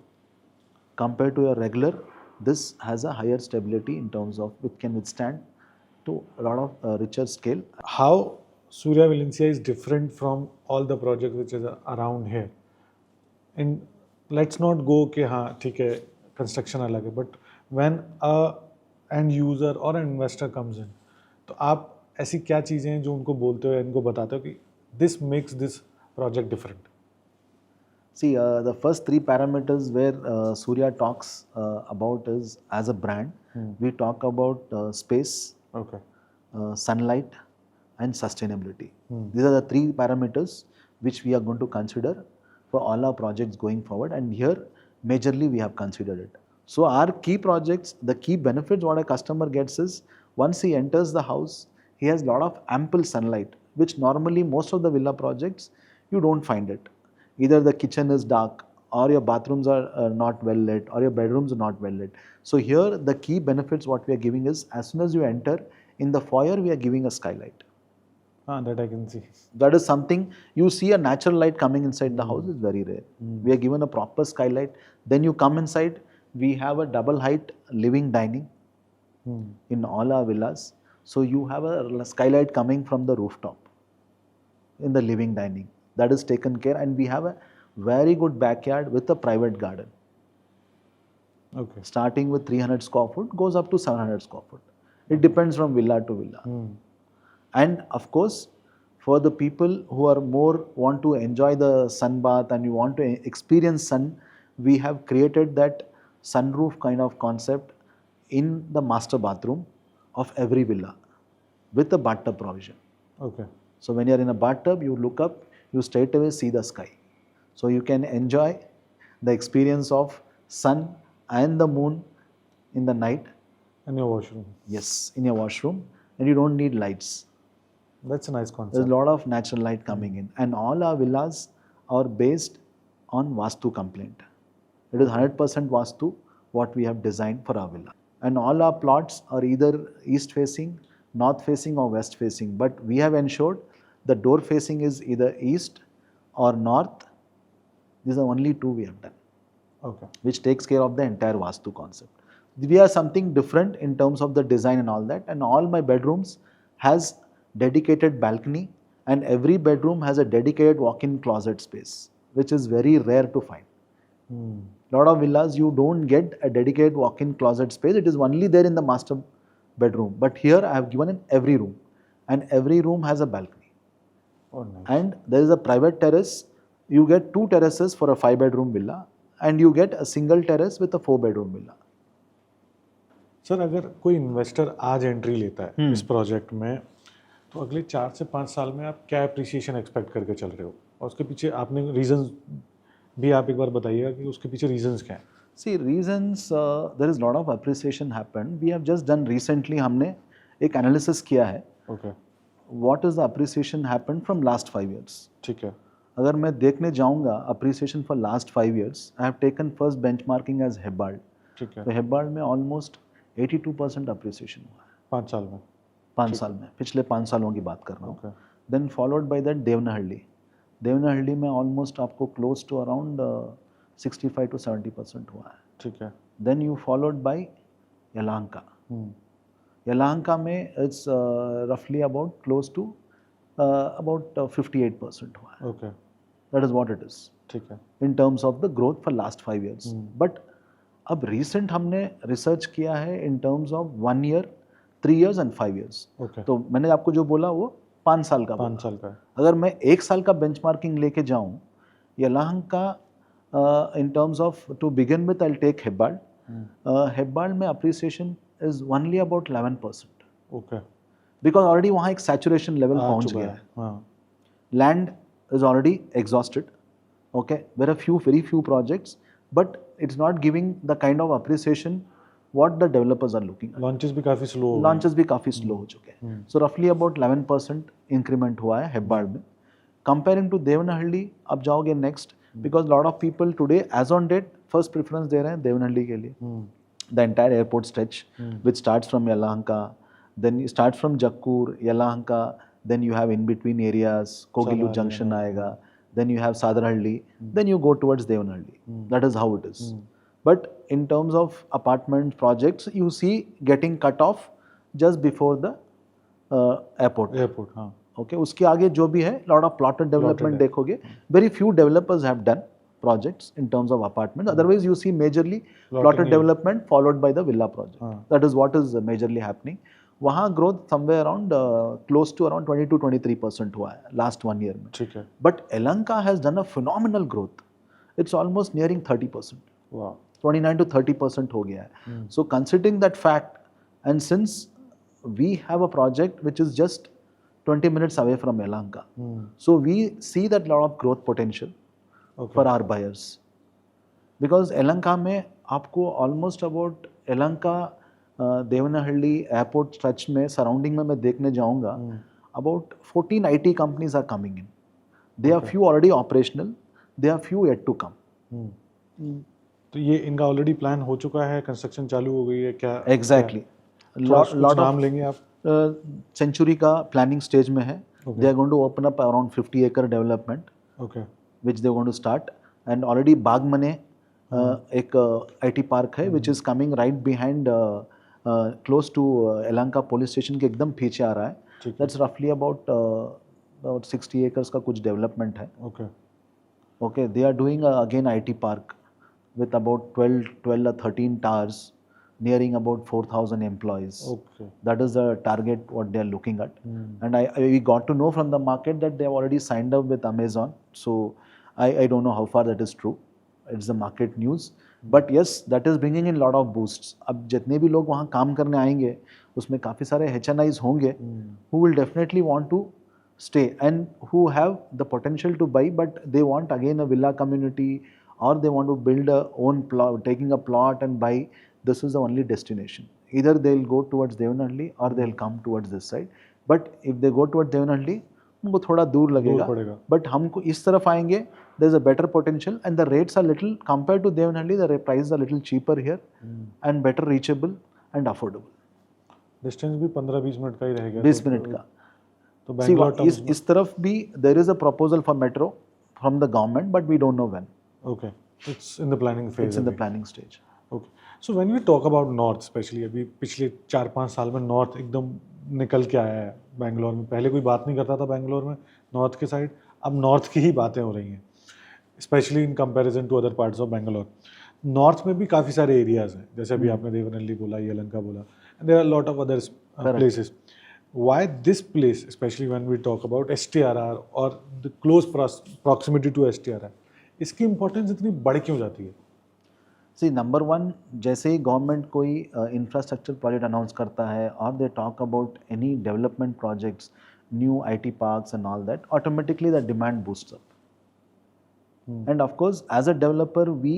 Compared to a regular, this has a higher stability in terms of it can withstand to a lot of richer scale. How Surya Valencia is different from all the projects which is around here? And let's not go कि हाँ ठीक है construction अलग है, but when a end user or an investor comes in, तो आप ऐसी क्या चीज़ें हैं जो उनको बोलते हो या इनको बताते हो कि this makes this project different? See, the first 3 parameters where Surya talks about is, as a brand, we talk about space, Okay. sunlight and sustainability. These are the 3 parameters which we are going to consider for all our projects going forward, and here majorly we have considered it. So our key projects, the key benefits what a customer gets is, once he enters the house, he has lot of ample sunlight, which normally most of the villa projects you don't find it. Either the kitchen is dark, or your bathrooms are not well lit, or your bedrooms are not well lit. So here the key benefits what we are giving is, as soon as you enter, in the foyer we are giving a skylight. That I can see. That is something, you see a natural light coming inside the house is very rare. We are given a proper skylight. Then you come inside, we have a double height living dining in all our villas. So you have a skylight coming from the rooftop in the living dining. That is taken care, and we have a very good backyard with a private garden. Okay. Starting with 300 square foot, goes up to 700 square foot. It depends from villa to villa. And of course, for the people who are more want to enjoy the sun bath and you want to experience sun, we have created that sunroof kind of concept in the master bathroom of every villa with a bathtub provision. Okay. So when you are in a bathtub, you look up, you straight away see the sky. So you can enjoy the experience of sun and the moon in the night. In your washroom. Yes, in your washroom, and you don't need lights. That's a nice concept. There's a lot of natural light coming in, and all our villas are based on Vastu complaint. It is 100% Vastu what we have designed for our villa. And all our plots are either east facing, north facing or west facing, but we have ensured the door facing is either east or north. These are only 2 we have done. Okay. Which takes care of the entire Vastu concept. We are something different in terms of the design and all that, and all my bedrooms has dedicated balcony, and every bedroom has a dedicated walk-in closet space, which is very rare to find. Lot of villas you don't get a dedicated walk-in closet space, it is only there in the master bedroom. But here I have given in every room, and every room has a balcony. Oh, nice. And there is a private terrace. You get 2 terraces for a 5-bedroom villa, and you get a single terrace with a 4-bedroom villa. Sir अगर कोई investor आज entry लेता है इस project में, तो अगले 4 से 5 साल में आप क्या एप्रिसिएशन एक्सपेक्ट करके चल रहे हो, और उसके पीछे आपने रीजंस भी आप एक बार बताइएगा कि उसके पीछे रीजंस क्या हैं. See, reasons, there is lot of appreciation happened. We have just done recently, हमने एक analysis किया है. Okay. What is the appreciation happened from last 5 years? ठीक है. अगर मैं देखने जाऊंगा appreciation for last 5 years, I have taken first benchmarking as Hebbard. ठीक है. तो Hebbard में almost 82% appreciation हुआ है 5 साल में. 5 साल में, पिछले 5 सालों की बात कर रहा हूँ. Okay. Then followed by that Devanahalli. Devanahalli में ऑलमोस्ट आपको क्लोज टू अराउंड 65 to 70% हुआ है. ठीक है. Then you followed by Yelahanka. Yelahanka में इट्स रफली अबाउट क्लोज टू अबाउट 58% हुआ है. Okay. That is what it is. ठीक है. इन terms of the growth for last 5 years. But अब रिसेंट हमने रिसर्च किया है इन terms of 1 year, 3 years and 5 years. Okay. तो मैंने आपको जो बोला वो 5 साल का 5 साल का है. अगर मैं 1 साल का बेंचमार्किंग लेके जाऊं, Yelahanka in terms of, to begin with, I'll take Hebbard. Hebbard में appreciation is only about 11%. Okay. Because already वहाँ एक saturation level आ पहुँच चुका गया है. है. हाँ. Land is already exhausted. Okay, there are very few projects, but it's not giving the kind of appreciation what the developers are looking at. Launches भी काफ़ी स्लो हो गए. Launches भी काफ़ी slow हो चुके हैं. So roughly about 11% increment हुआ है Hebbard में. Comparing to देवनाहल्ली, अब जाओगे next, because lot of people today as on date first preference दे रहे हैं देवनाहल्ली के लिए. The entire airport stretch which starts from Yelahanka, then it starts from Jakkur, Yelahanka, then you have in between areas, Kogilu Junction आएगा, then you have Sadarhalli, then you go towards Devanahalli. That is how it is. But in terms of apartment projects, you see getting cut off just before the airport. Airport. हाँ. Okay, उसके आगे जो भी है lot of plotted development देखोगे, very few developers have done projects in terms of apartments. Otherwise, you see majorly plotted development followed by the villa project. That is what is majorly happening. वहाँ growth somewhere around close to around 20-23% हुआ है last 1 year में. ठीक है. But Yelahanka has done a phenomenal growth. It's almost nearing 30%. वाह. 29 to 30% हो गया है. So considering that fact, and since we have a project which is just 20 minutes away from Yelahanka, so we see that lot of growth potential for our buyers. Because Yelahanka में आपको almost about Yelahanka Devanahalli airport stretch में surrounding में मैं देखने जाऊंगा, about 14 IT companies are coming in. They are few already operational, they are few yet to come. तो ये इनका ऑलरेडी प्लान हो चुका है, कंस्ट्रक्शन चालू हो गई है क्या? Exactly. lot नाम लेंगे आप? सेंचुरी का प्लानिंग स्टेज में है. They are going to open up around 50 acre development, which they are going to start. And already बागमने एक IT park है which is coming right behind close to Yelahanka police station के एकदम पीछे आ रहा है. That's roughly about 60 acres का कुछ development है. Okay, they are doing again IT park with about 12 or 13 towers, nearing about 4,000 employees. That is the target what they are looking at. And we got to know from the market that they have already signed up with Amazon. So I don't know how far that is true. It's the market news. But yes, that is bringing in lot of boosts. अब जितने भी लोग वहाँ काम करने आएंगे, उसमें काफ़ी सारे HNIs होंगे who will definitely want to stay and who have the potential to buy, but they want again a villa community, or they want to build a own plot, taking a plot and buy. This is the only destination. Either they'll go towards Devanahalli or they'll come towards this side. But if they go towards Devanahalli, उनको थोड़ा दूर लगेगा. But हमको इस तरफ आएंगे, there is a better potential and the rates are little compared to Devanahalli, the prices are little cheaper here and better reachable and affordable. Distance भी 15-20 minute का ही रहेगा. 20 मिनट का. तो बैंगलोर इस तरफ भी there is a proposal for metro from the government, but we don't know when. Okay, it's in the planning phase. It's in the planning stage. Okay, so when we talk about north, especially अभी पिछले 4-5 साल में north एकदम निकल के आया है बैंगलोर में. पहले कोई बात नहीं करता था बैंगलोर में नॉर्थ के साइड, अब नॉर्थ की ही बातें हो रही हैं, specially in comparison to other parts of Bangalore. North में भी काफ़ी सारे एरियाज़ हैं, जैसे अभी आपने देवनाहल्ली बोला, यलहंका बोला, And there are a lot of other Correct. places. Why this place, especially when we talk about STRR or the close proximity to STRR, इसकी importance इतनी बढ़ क्यों जाती है? सी नंबर वन, जैसे ही गवर्नमेंट कोई इंफ्रास्ट्रक्चर प्रोजेक्ट अनाउंस करता है और they talk about any development projects, new IT parks and all that, automatically the demand boosts up. And of course, as a developer, we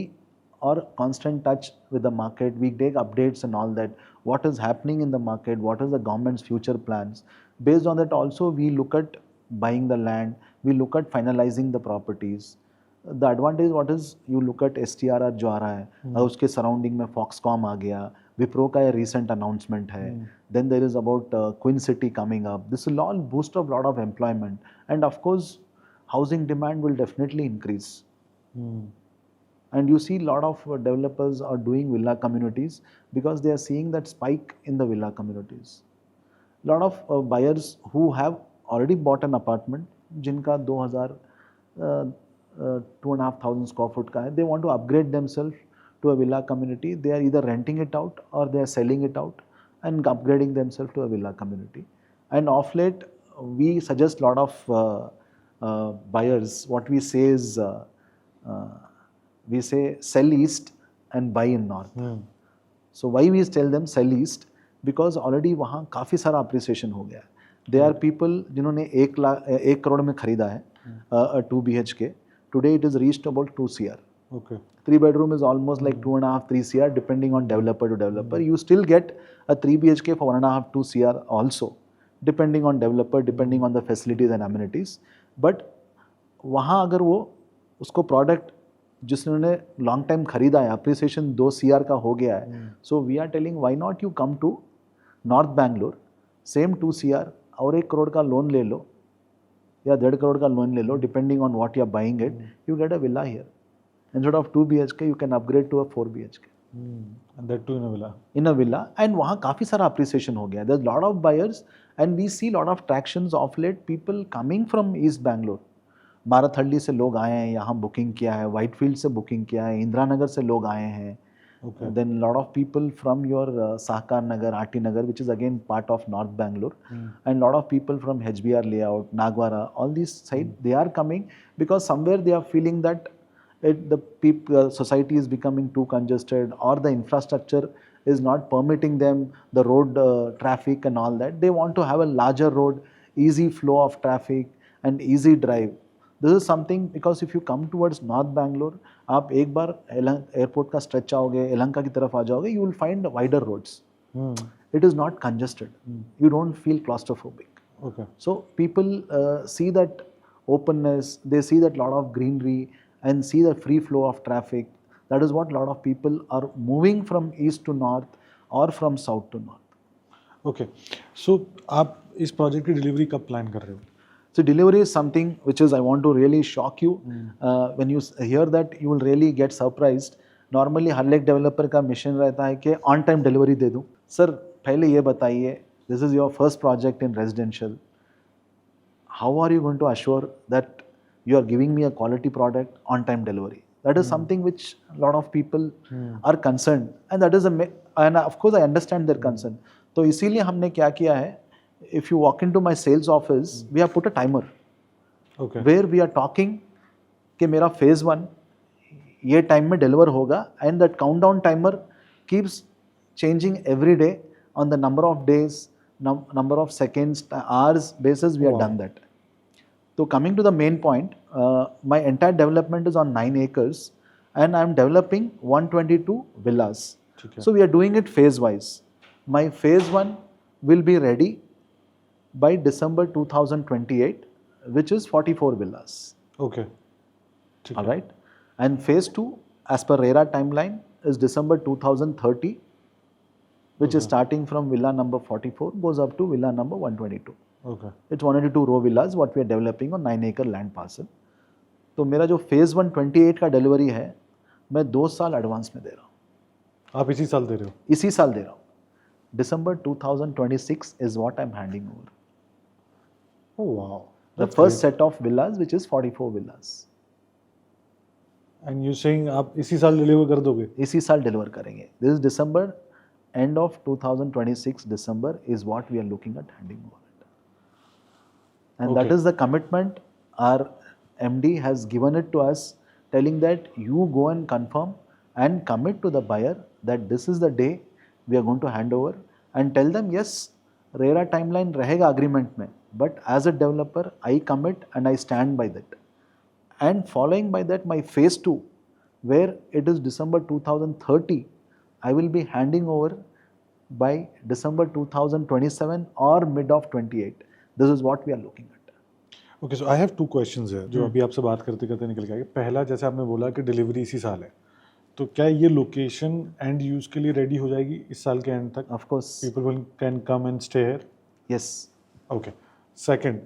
are constant touch with the market. We take updates and all that. What is happening in the market? What is the government's future plans? Based on that, also we look at buying the land. We look at finalizing the properties. The advantage what is, you look at STRR जो आ रहा है, और उसके surrounding में Foxconn आ गया, विप्रो का ये recent announcement है, then there is about Queen City coming up. This will all boost up lot of employment, and of course housing demand will definitely increase. And you see lot of developers are doing villa communities because they are seeing that spike in the villa communities. Lot of buyers who have already bought an apartment, जिनका 2,500 square foot का है, they want to upgrade themselves to a villa community. They are either renting it out or they are selling it out and upgrading themselves to a villa community. And off late, we suggest lot of buyers. What we say is, we say sell east and buy in north. So why we tell them sell east? Because already वहाँ काफ़ी सारा appreciation हो गया है. There are people जिन्होंने 1 करोड़ में खरीदा है 2 BHK. Today it is reached about 2 CR. Okay. 3 bedroom is almost like 2.5, 3 CR depending on developer to developer. You still get a 3 BHK for 1.5, 2 CR also, depending on developer, depending on the facilities and amenities. But वहाँ अगर वो उसको product जिसने long time खरीदा है, appreciation 2 CR का हो गया है, so we are telling why not you come to north Bangalore, same 2 CR और 1 करोड़ का लोन ले लो या 1.5 करोड़ का लोन ले लो, depending on what you are buying it, you get a villa here. Instead of 2 BHK you can upgrade to a 4 BHK. And that too in a villa. In a villa, and वहाँ काफ़ी सारा appreciation हो गया. There's lot of buyers and we see lot of tractions of late, people coming from East Bangalore. माराथल्ली से लोग आए हैं, यहाँ बुकिंग किया है, वाइटफील्ड से बुकिंग किया है, इंदिरा नगर से लोग आए हैं. Then lot of people from your Sahkar Nagar, RT Nagar, which is again part of North Bangalore, and lot of people from HBR layout, Nagwara, all these side, they are coming because somewhere they are feeling that the society is becoming too congested or the infrastructure is not permitting them, the road traffic and all that. They want to have a larger road, easy flow of traffic and easy drive. This is something because if you come towards North Bangalore, आप एक बार airport का stretch आओगे, यलहंका की तरफ आ जाओगे, you will find wider roads. It is not congested. You don't feel claustrophobic. Okay. So people see that openness, they see that lot of greenery and see the free flow of traffic. That is what lot of people are moving from east to north or from south to north. Okay. So आप इस project की delivery कब plan कर रहे हो? So delivery is something which is I want to really shock you. When you hear that, you will really get surprised. Normally हर एक developer का mission रहता है कि ऑन टाइम डिलीवरी दे दूँ. सर पहले ये बताइए, this is your first project in residential, how are you going to assure that you are giving me a quality product on time delivery? That is something which a lot of people are concerned, and that is and of course I understand their concern. तो इसीलिए हमने क्या किया है, if you walk into my sales office, we have put a timer. Okay. Where we are talking कि मेरा phase 1 ये time में डिलीवर होगा, and that countdown timer keeps changing every day on the number of days, number of seconds, hours basis. We have done that. So coming to the main point, my entire development is on 9 acres and I am developing 122 villas. Okay. So we are doing it phase wise. My phase 1 will be ready by December 2028, which is 44 villas. Okay. All right. And phase 2, as per RERA timeline, is December 2030, which is starting from villa number 44, goes up to villa number 122. Okay. It's 122 row villas what we are developing on 9 acre land parcel. तो मेरा जो phase 1 28 का delivery है, मैं 2 साल advance में दे रहा हूँ. आप इसी साल दे रहे हो? इसी साल दे रहा हूँ. December 2026 is what I'm handing over. Oh wow. The first set of villas, which is 44 villas. And you saying आप इसी साल डिलीवर कर दोगे? इसी साल डिलीवर करेंगे. This is December end of 2026 December is what we are looking at handing over it. And that Okay. is the commitment our MD has given it to us, telling that you go and confirm and commit to the buyer that this is the day we are going to hand over, and tell them yes, RERA timeline रहेगा agreement में, but as a developer I commit and I stand by that. And following by that, my phase 2, where it is December 2030, I will be handing over by December 2027 or mid of 28. This is what we are looking at. Okay so I have 2 questions है जो अभी आपसे बात करते करते निकल के आए। पहला, जैसे आपने बोला कि डिलीवरी इसी साल है, तो क्या ये लोकेशन एंड यूज के लिए रेडी हो जाएगी इस साल के एंड तक? Of course. People will can come and stay here? Yes. Okay. Second,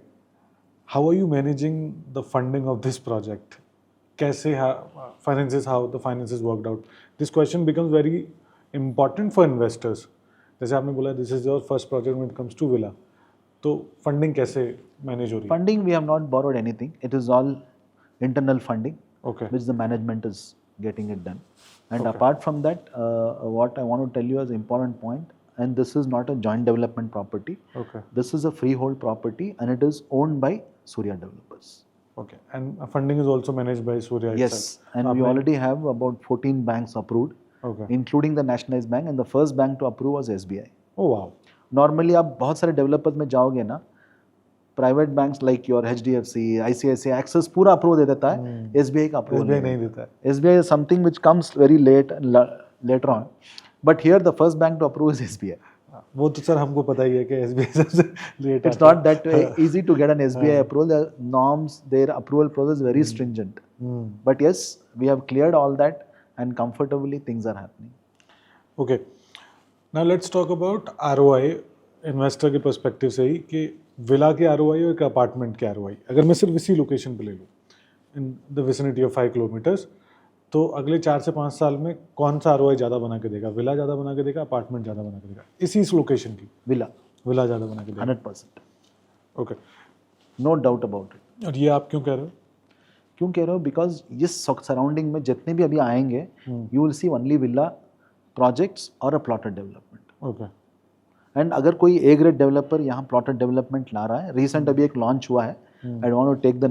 how are you managing the funding of this project? कैसे how the finances worked out? This question becomes very important for investors. जैसे आपने बोला this is your first project when it comes to villa. तो funding कैसे manage हो रही है? Funding, we have not borrowed anything. It is all internal funding, Okay. which the management is getting it done. And Okay. apart from that, what I want to tell you as an important point, and this is not a joint development property. Okay. This is a freehold property and it is owned by Surya Developers. Okay. And funding is also managed by Surya Yes, itself. and we आपने- already have about 14 banks approved, Okay. including the nationalized bank, and the first bank to approve was SBI. Oh wow. Normally आप बहुत सारे developers में जाओगे ना, private banks like your HDFC, ICICI, Axis पूरा approve दे देता है, SBI का approval SBI नहीं देता है। SBI is something which comes very late later on, but here the first bank to approve is SBI. वो तो सर हमको पता ही है कि SBI सबसे late It's not that easy to get an SBI approval. The norms, their approval process is very stringent. But yes, we have cleared all that and comfortably things are happening. Okay, now let's talk about ROI investor के perspective से ही कि villa के ROI और एक apartment के ROI अगर मैं सिर्फ इसी लोकेशन पे ले लूँ in the vicinity of 5 kilometres, तो अगले 4 से 5 साल में कौन सा आरओआई ज़्यादा बना के देगा? विला ज़्यादा बना के देगा, अपार्टमेंट ज़्यादा बना के देगा? इस लोकेशन की Villa, विला ज़्यादा बना के देगा। 100%. Okay, No doubt about it. और ये आप क्यों कह रहे हो? क्यों कह रहे हो? बिकॉज इस सराउंडिंग में जितने भी अभी आएंगे, you will see only villa projects और a plotted development. Okay, and अगर कोई ए ग्रेड डेवलपर यहाँ प्लॉटेड डेवलपमेंट ला रहा है, रिसेंट अभी एक लॉन्च हुआ है, I want to take the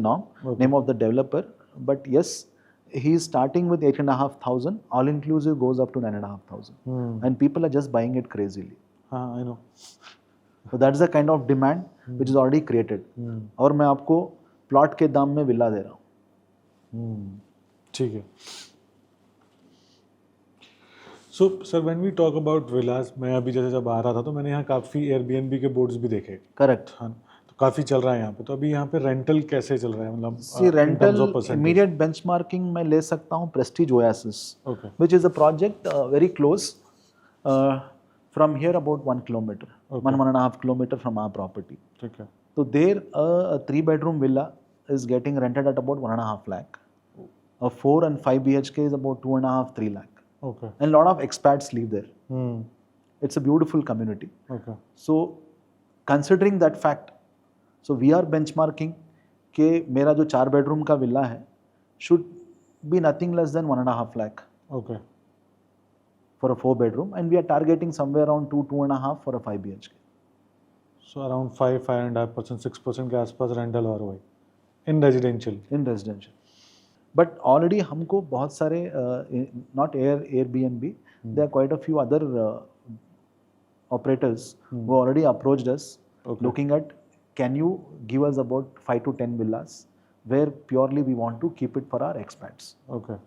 name of the developer, but yes he is starting with 8,500, all inclusive goes up to 9,500, and people are just buying it crazily. हाँ I know. So that's the kind of demand which is already created. और मैं आपको plot के दाम में villa दे रहा हूँ. ठीक है. So sir when we talk about villas, मैं अभी जैसे जब आ रहा था तो मैंने यहाँ काफ़ी एयरबीएनबी के बोर्ड्स भी देखे. करेक्ट. हाँ, तो काफ़ी चल रहा है यहाँ पे. तो अभी यहाँ पे रेंटल कैसे चल रहा है? मतलब सी रेंटल इमीडिएट बेंचमार्किंग मैं ले सकता हूँ Prestige oasis, okay, which is a project very close from here, about 1 kilometer, 1.5 kilometer from our property. ठीक है. So there a 3-bedroom villa is getting rented at about 1.5 lakh. A 4 and 5 BHK is about 2.5-3 lakh. Okay. And a lot of expats live there. It's a beautiful community. Okay. So considering that fact, so we are benchmarking कि मेरा जो 4 bedroom का villa है should be nothing less than 1.5 lakh okay. for a 4 bedroom, and we are targeting somewhere around 2-2.5 for a 5 BHK. So around 5.5%, 6% के आसपास rental और हुआ इन residential. In residential. But already हमको बहुत सारे not Airbnb, there are quite a few other operators who already approached us, looking at can you give us about 5 to 10 villas where purely we want to keep it for our expats. Okay.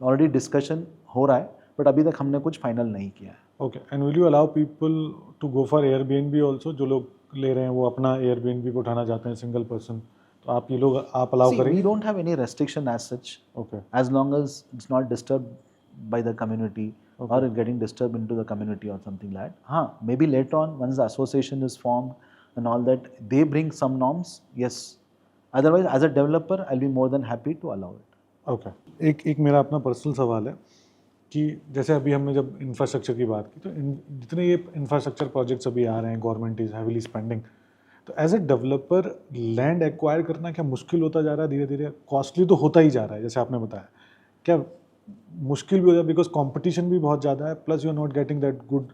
Already discussion हो रहा है, but अभी तक हमने कुछ final नहीं किया है. Okay, and will you allow people to go for Airbnb also? जो लोग ले रहे हैं वो अपना एयरबीएनबी को उठाना चाहते हैं सिंगल पर्सन, तो आप ये लोग आप अलाउ See, करेंगे? we don't have any restriction as such, okay. as long as it's not disturbed by the community or it getting disturbed into the community or something like that. हाँ, maybe later on once the association is formed and all that, they bring some norms, yes. Otherwise, as a developer, I'll be more than happy to allow it. Okay. एक मेरा अपना personal सवाल है कि जैसे अभी हमने जब इंफ्रास्ट्रक्चर की बात की, तो जितने ये इंफ्रास्ट्रक्चर प्रोजेक्ट्स अभी आ रहे हैं, गवर्नमेंट इज़ हैवीली स्पेंडिंग, तो as a developer land acquire करना क्या मुश्किल होता जा रहा है? धीरे धीरे कॉस्टली तो होता ही जा रहा है जैसे आपने बताया. क्या मुश्किल भी हो जाए बिकॉज कंपटीशन भी बहुत ज़्यादा है, plus you are not getting that good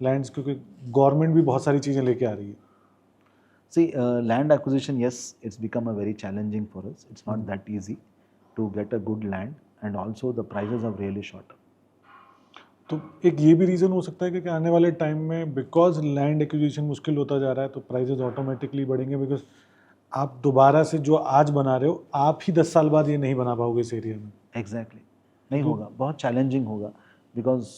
lands क्योंकि गवर्नमेंट भी बहुत सारी चीज़ें लेके आ रही है. See, land acquisition, yes, it's become a very challenging for us. It's not that easy to get a good land, and also the prices have really shot up. तो एक ये भी रीज़न हो सकता है कि आने वाले टाइम में बिकॉज लैंड एक्विजिशन मुश्किल होता जा रहा है तो प्राइजेज ऑटोमेटिकली बढ़ेंगे बिकॉज आप दोबारा से जो आज बना रहे हो आप ही 10 साल बाद ये नहीं बना पाओगे इस एरिया में. Exactly. नहीं होगा, बहुत challenging होगा, because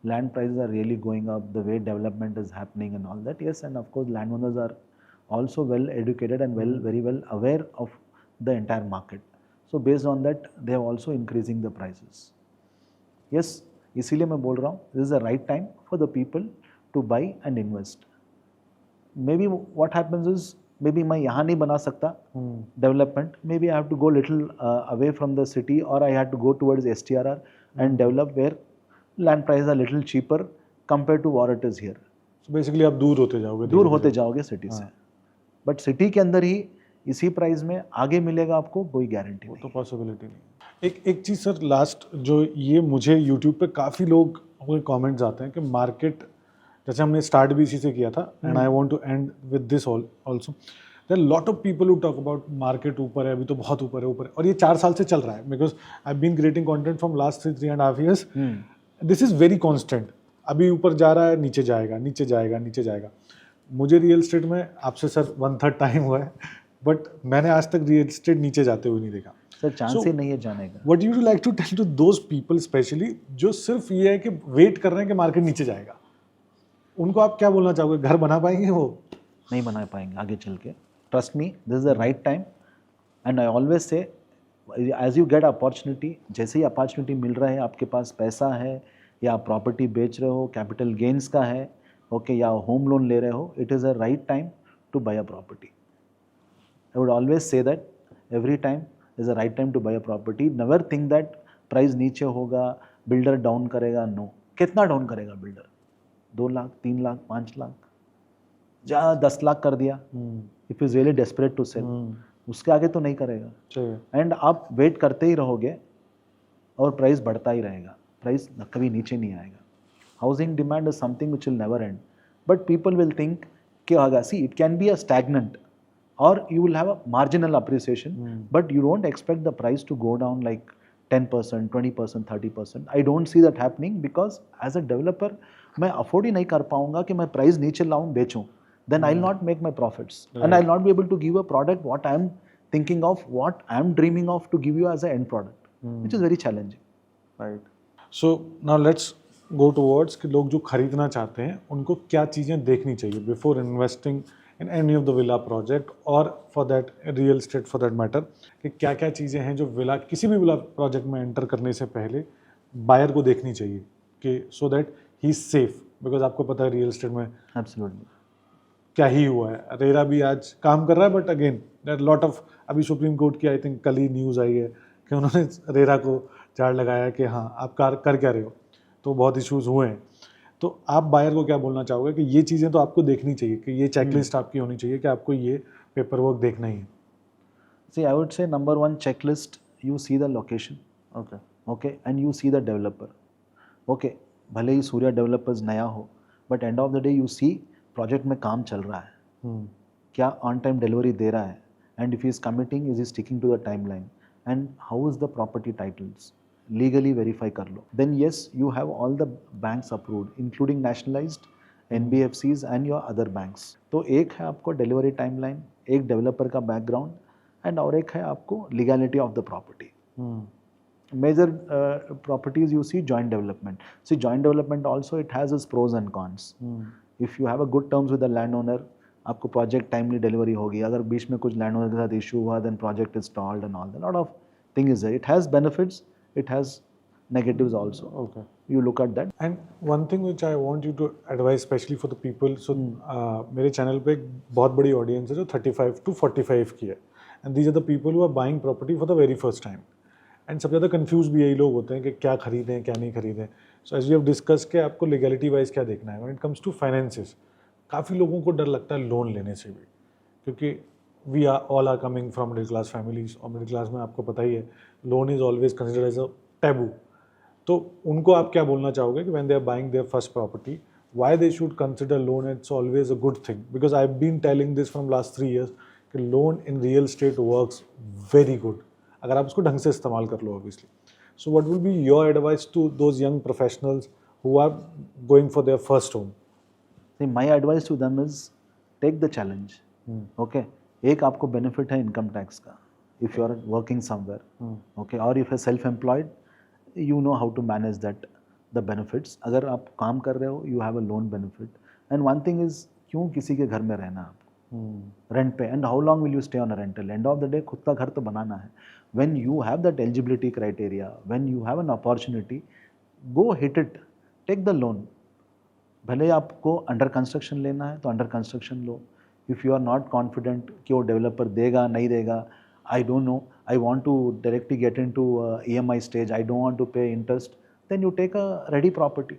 land prices are really going up, the way development is happening and all that. Yes, and of course landowners are also well educated and very well aware of the entire market. So based on that, they are also increasing the prices. Yes, इसीलिए मैं बोल रहा हूँ, this is the right time for the people to buy and invest. Maybe what happens is, maybe मैं यहाँ नहीं बना सकता development. Maybe I have to go little away from the city, or I had to go towards STRR and develop where land prices are little cheaper compared to what it is here. So basically आप दूर होते जाओगे, दूर होते जाओगे city से, but city के अंदर ही इसी प्राइस में आगे मिलेगा आपको, कोई गारंटी नहीं. तो पॉसिबिलिटी नहीं. एक चीज़ सर लास्ट, जो ये मुझे यूट्यूब पे काफ़ी लोग कमेंट्स आते हैं कि मार्केट, जैसे हमने स्टार्ट भी इसी से किया था and I want to end with this also, there lot of people who talk about market ऊपर है, अभी तो बहुत ऊपर है, और ये 4 साल से चल रहा है because I have been creating content from last 3.5 years. This is very constant. अभी ऊपर जा रहा है, नीचे जाएगा, नीचे जाएगा, नीचे जाएगा. मुझे रियल एस्टेट में आपसे सर 1/3 टाइम हुआ है, बट मैंने आज तक रियल एस्टेट नीचे जाते हुए नहीं देखा. सर चांस ही नहीं है जाने का. What you like to tell to those people specially जो सिर्फ ये है कि वेट कर रहे हैं कि मार्केट नीचे जाएगा, उनको आप क्या बोलना चाहोगे? घर बना पाएंगे वो? नहीं बना पाएंगे आगे चल के. Trust me, this is the right time, and I always say as you get opportunity, जैसे ही अपॉर्चुनिटी मिल रहा है, आपके पास पैसा है या आप प्रॉपर्टी बेच रहे हो, कैपिटल गेन्स का है, ओके, या होम लोन ले रहे हो, it is a right time to buy a property. I would always say that every time is a right time to buy a property. Never think that price नीचे होगा, builder down करेगा. No. कितना down करेगा builder? 2 lakh, 3 lakh, 5 lakh, जहाँ 10 लाख कर दिया. If is really desperate to sell, उसके आगे तो नहीं करेगा. एंड आप वेट करते ही रहोगे और प्राइस बढ़ता ही रहेगा, प्राइस कभी नीचे नहीं आएगा. Housing demand is something which will never end, but people will think कि होगा. See, it can be a stagnant or you will have a marginal appreciation, but you don't expect the price to go down like 10%, 20%, 30%. I don't see that happening because as a developer, मैं afford ही नहीं कर पाऊंगा कि मैं price नीचे लाऊं, बेचूं. Then I'll not make my profits, and I'll not be able to give a product what I'm thinking of, what I'm dreaming of to give you as an end product, which is very challenging. Right. So now let's go towards कि लोग जो खरीदना चाहते हैं उनको क्या चीज़ें देखनी चाहिए before investing in any of the villa project or for that real estate for that matter, कि क्या क्या चीज़ें हैं जो विला, किसी भी विला प्रोजेक्ट में एंटर करने से पहले बायर को देखनी चाहिए कि so that he is safe. Because आपको पता है रियल एस्टेट में Absolutely. क्या ही हुआ है. रेरा भी आज काम कर रहा है, but again there lot of, अभी सुप्रीम कोर्ट की आई थिंक कल ही न्यूज़ आई है कि उन्होंने रेरा को चार्ज लगाया कि हाँ आप कर क्या रहे हो, तो बहुत इश्यूज़ हुए हैं. तो आप बायर को क्या बोलना चाहोगे कि ये चीज़ें तो आपको देखनी चाहिए, कि ये चेकलिस्ट आपकी होनी चाहिए कि आपको ये पेपर वर्क देखना ही है? See, I would say number one checklist, you see the location, okay, and you see the developer. Okay, भले ही सूर्या डेवलपर्स नया हो, but end of the day you see project में काम चल रहा है, क्या ऑन टाइम डिलीवरी दे रहा है, and if he is committing, is he sticking to the timeline, and how is the property titles, legally verify कर लो. Then yes, you have all the banks approved including nationalised NBFCs and your other banks. तो एक है आपको delivery timeline, एक developer का background, and और एक है आपको legality of the property. Major properties you see joint development. See, joint development also, it has its pros and cons. If you have a good terms with the landowner, आपको project timely delivery होगी. अगर बीच में कुछ landowner के साथ issue हुआ, then project is stalled and all that. A lot of thing is there. It has benefits, it has negatives also. Okay. You look at that. And one thing which I want you to advise, especially for the people, so मेरे channel पे एक बहुत बड़ी audience है जो 35 to 45 की है, and these are the people who are buying property for the very first time. And सबसे ज़्यादा कंफ्यूज भी यही लोग होते हैं कि क्या खरीदें क्या नहीं खरीदें. So as we have discuss के आपको लीगैलिटी वाइज क्या देखना है. When it comes to finances, काफ़ी लोगों को डर लगता है लोन लेने से भी, क्योंकि we are all are coming from middle class families, और मिडिल क्लास में आपको पता ही है loan is always considered as a taboo. तो उनको आप क्या बोलना चाहोगे कि when they are buying their first property, why they should consider loan? It's always a good thing because I've been telling this from last 3 years कि loan in real estate works very good अगर आप उसको ढंग से इस्तेमाल कर लो obviously. So what will be your advice to those young professionals who are going for their first home? See, my advice to them is take the challenge. Okay, एक आपको benefit है income tax का if you are working somewhere. Okay, or if you are self-employed, you know how to manage that the benefits. अगर आप काम कर रहे हो you have a loan benefit. And one thing is क्यों किसी के घर में रहना आपको रेंट पे, and how long will you stay on a rental? End of the day खुद का घर तो बनाना है. When you have that eligibility criteria, when you have an opportunity, go hit it, take the loan. भले आपको under construction लेना है तो अंडर कंस्ट्रक्शन लो. If you are not confident कि वो डेवलपर देगा नहीं देगा, I don't know, I want to directly get into EMI stage, I don't want to pay interest, then you take a ready property,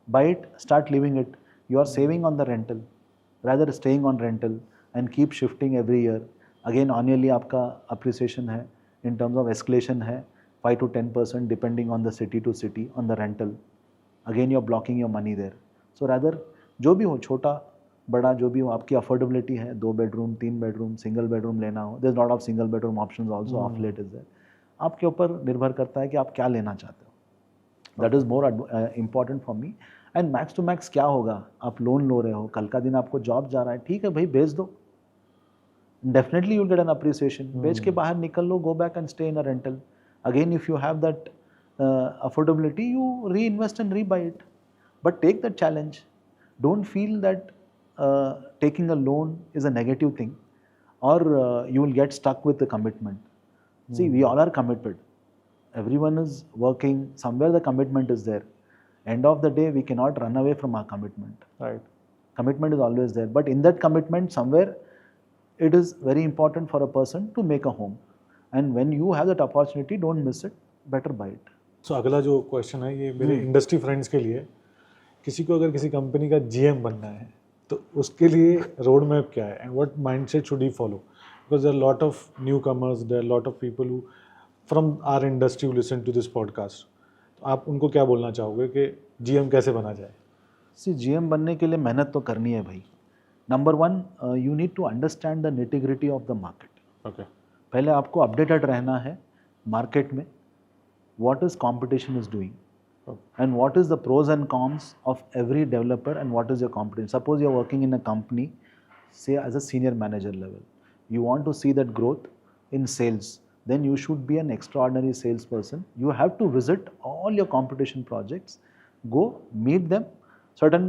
buy it, start living it. You are saving on the rental rather staying on rental and keep shifting every year. Again annually आपका appreciation है, in terms of escalation है 5 to 10% depending on the city to city on the rental. Again you are blocking your money there. So rather जो भी हो, छोटा बड़ा जो भी हो, आपकी अफोर्डेबिलिटी है, 2 बेडरूम 3 बेडरूम सिंगल बेडरूम लेना हो, there is lot of single bedroom options also of late is there. आपके ऊपर निर्भर करता है कि आप क्या लेना चाहते हो. That is more important for me. And max to max क्या होगा, आप लोन लो रहे हो, कल का दिन आपको जॉब जा रहा है, ठीक है भाई बेच दो, definitely you will get an appreciation. बेच के बाहर निकल लो, go back and stay in a rental. Again if you have that affordability you reinvest and rebuy it. But take that challenge. Don't feel that taking a loan is a negative thing, or you will get stuck with the commitment. See, we all are committed. Everyone is working. Somewhere the commitment is there. End of the day, we cannot run away from our commitment. Right. Commitment is always there. But in that commitment, somewhere, it is very important for a person to make a home. And when you have that opportunity, don't miss it. Better buy it. So अगला जो question है ये मेरे industry friends के लिए, किसी को अगर किसी कंपनी का GM बनना है तो उसके लिए रोड मैप क्या है and what mindset should he follow? Because there are lot of newcomers, there are lot of people who from our industry who listen to this podcast. तो आप उनको क्या बोलना चाहोगे कि GM कैसे बना जाए? सी, GM बनने के लिए मेहनत तो करनी है भाई. Number 1, you need to understand the nitty gritty of the market. Okay, पहले आपको अपडेटेड रहना है मार्केट में, what is competition is doing and what is the pros and cons of every developer and what is your competition. Suppose you are working in a company, say as a senior manager level, you want to see that growth in sales, then you should be an extraordinary salesperson. You have to visit all your competition projects, go meet them. Certain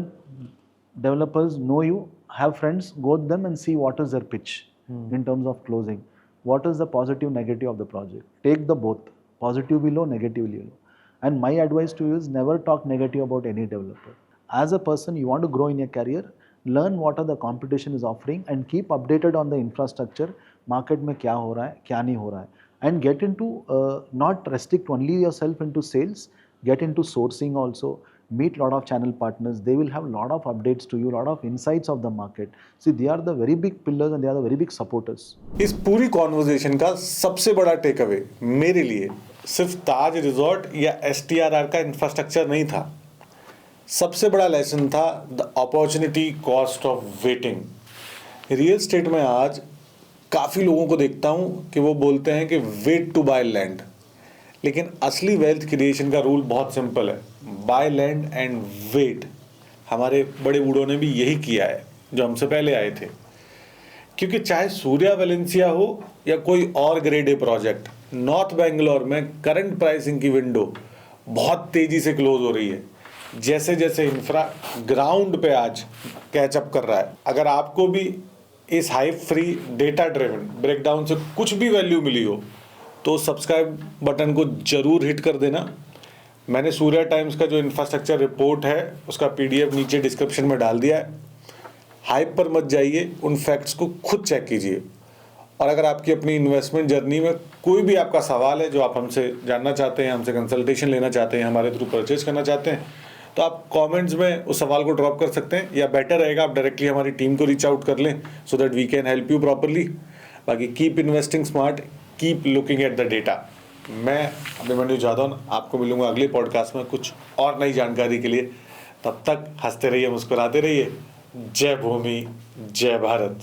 developers know you, have friends, go to them and see what is their pitch in terms of closing. What is the positive, negative of the project? Take the both, positive below, negative below. And my advice to you is never talk negative about any developer. As a person, you want to grow in your career, learn what are the competition is offering and keep updated on the infrastructure, market में क्या हो रहा है, क्या नहीं हो रहा है. And get into, not restrict only yourself into sales, get into sourcing also, meet lot of channel partners, they will have lot of updates to you, lot of insights of the market. See, they are the very big pillars and they are the very big supporters. इस पूरी conversation का सबसे बड़ा take away मेरे लिए सिर्फ ताज resort या STRR का इंफ्रास्ट्रक्चर नहीं था. सबसे बड़ा लेसन था the opportunity cost of waiting. Real estate में आज काफ़ी लोगों को देखता हूँ कि वो बोलते हैं कि वेट टू बाय लैंड, लेकिन असली वेल्थ क्रिएशन का रूल बहुत सिंपल है, बाय लैंड एंड वेट. हमारे बड़े बूढ़ों ने भी यही किया है जो हमसे पहले आए थे. क्योंकि चाहे सूर्या वेलेंसिया हो या कोई और grade A project, north Bangalore में करंट प्राइसिंग की विंडो बहुत तेजी से क्लोज हो रही है. जैसे जैसे इंफ्रा ग्राउंड पे आज कैचअप कर रहा है. अगर आपको भी इस hype free data driven breakdown से कुछ भी वैल्यू मिली हो तो सब्सक्राइब बटन को जरूर हिट कर देना. मैंने सूर्या टाइम्स का जो इंफ्रास्ट्रक्चर रिपोर्ट है उसका PDF नीचे डिस्क्रिप्शन में डाल दिया है. हाइप पर मत जाइए, उन फैक्ट्स को खुद चेक कीजिए. और अगर आपकी अपनी इन्वेस्टमेंट जर्नी में कोई भी आपका सवाल है जो आप हमसे जानना चाहते हैं, हमसे कंसल्टेशन लेना चाहते हैं, हमारे थ्रू परचेज करना चाहते हैं, तो आप कमेंट्स में उस सवाल को ड्रॉप कर सकते हैं, या बेटर रहेगा आप डायरेक्टली हमारी टीम को रीच आउट कर लें so that we can help you properly. बाकी keep investing smart, keep looking at the data. मैं अभिमन्यु जादौन आपको मिलूंगा अगले पॉडकास्ट में कुछ और नई जानकारी के लिए। तब तक हंसते रहिए, मुस्कुराते रहिए। जय भूमि, जय भारत।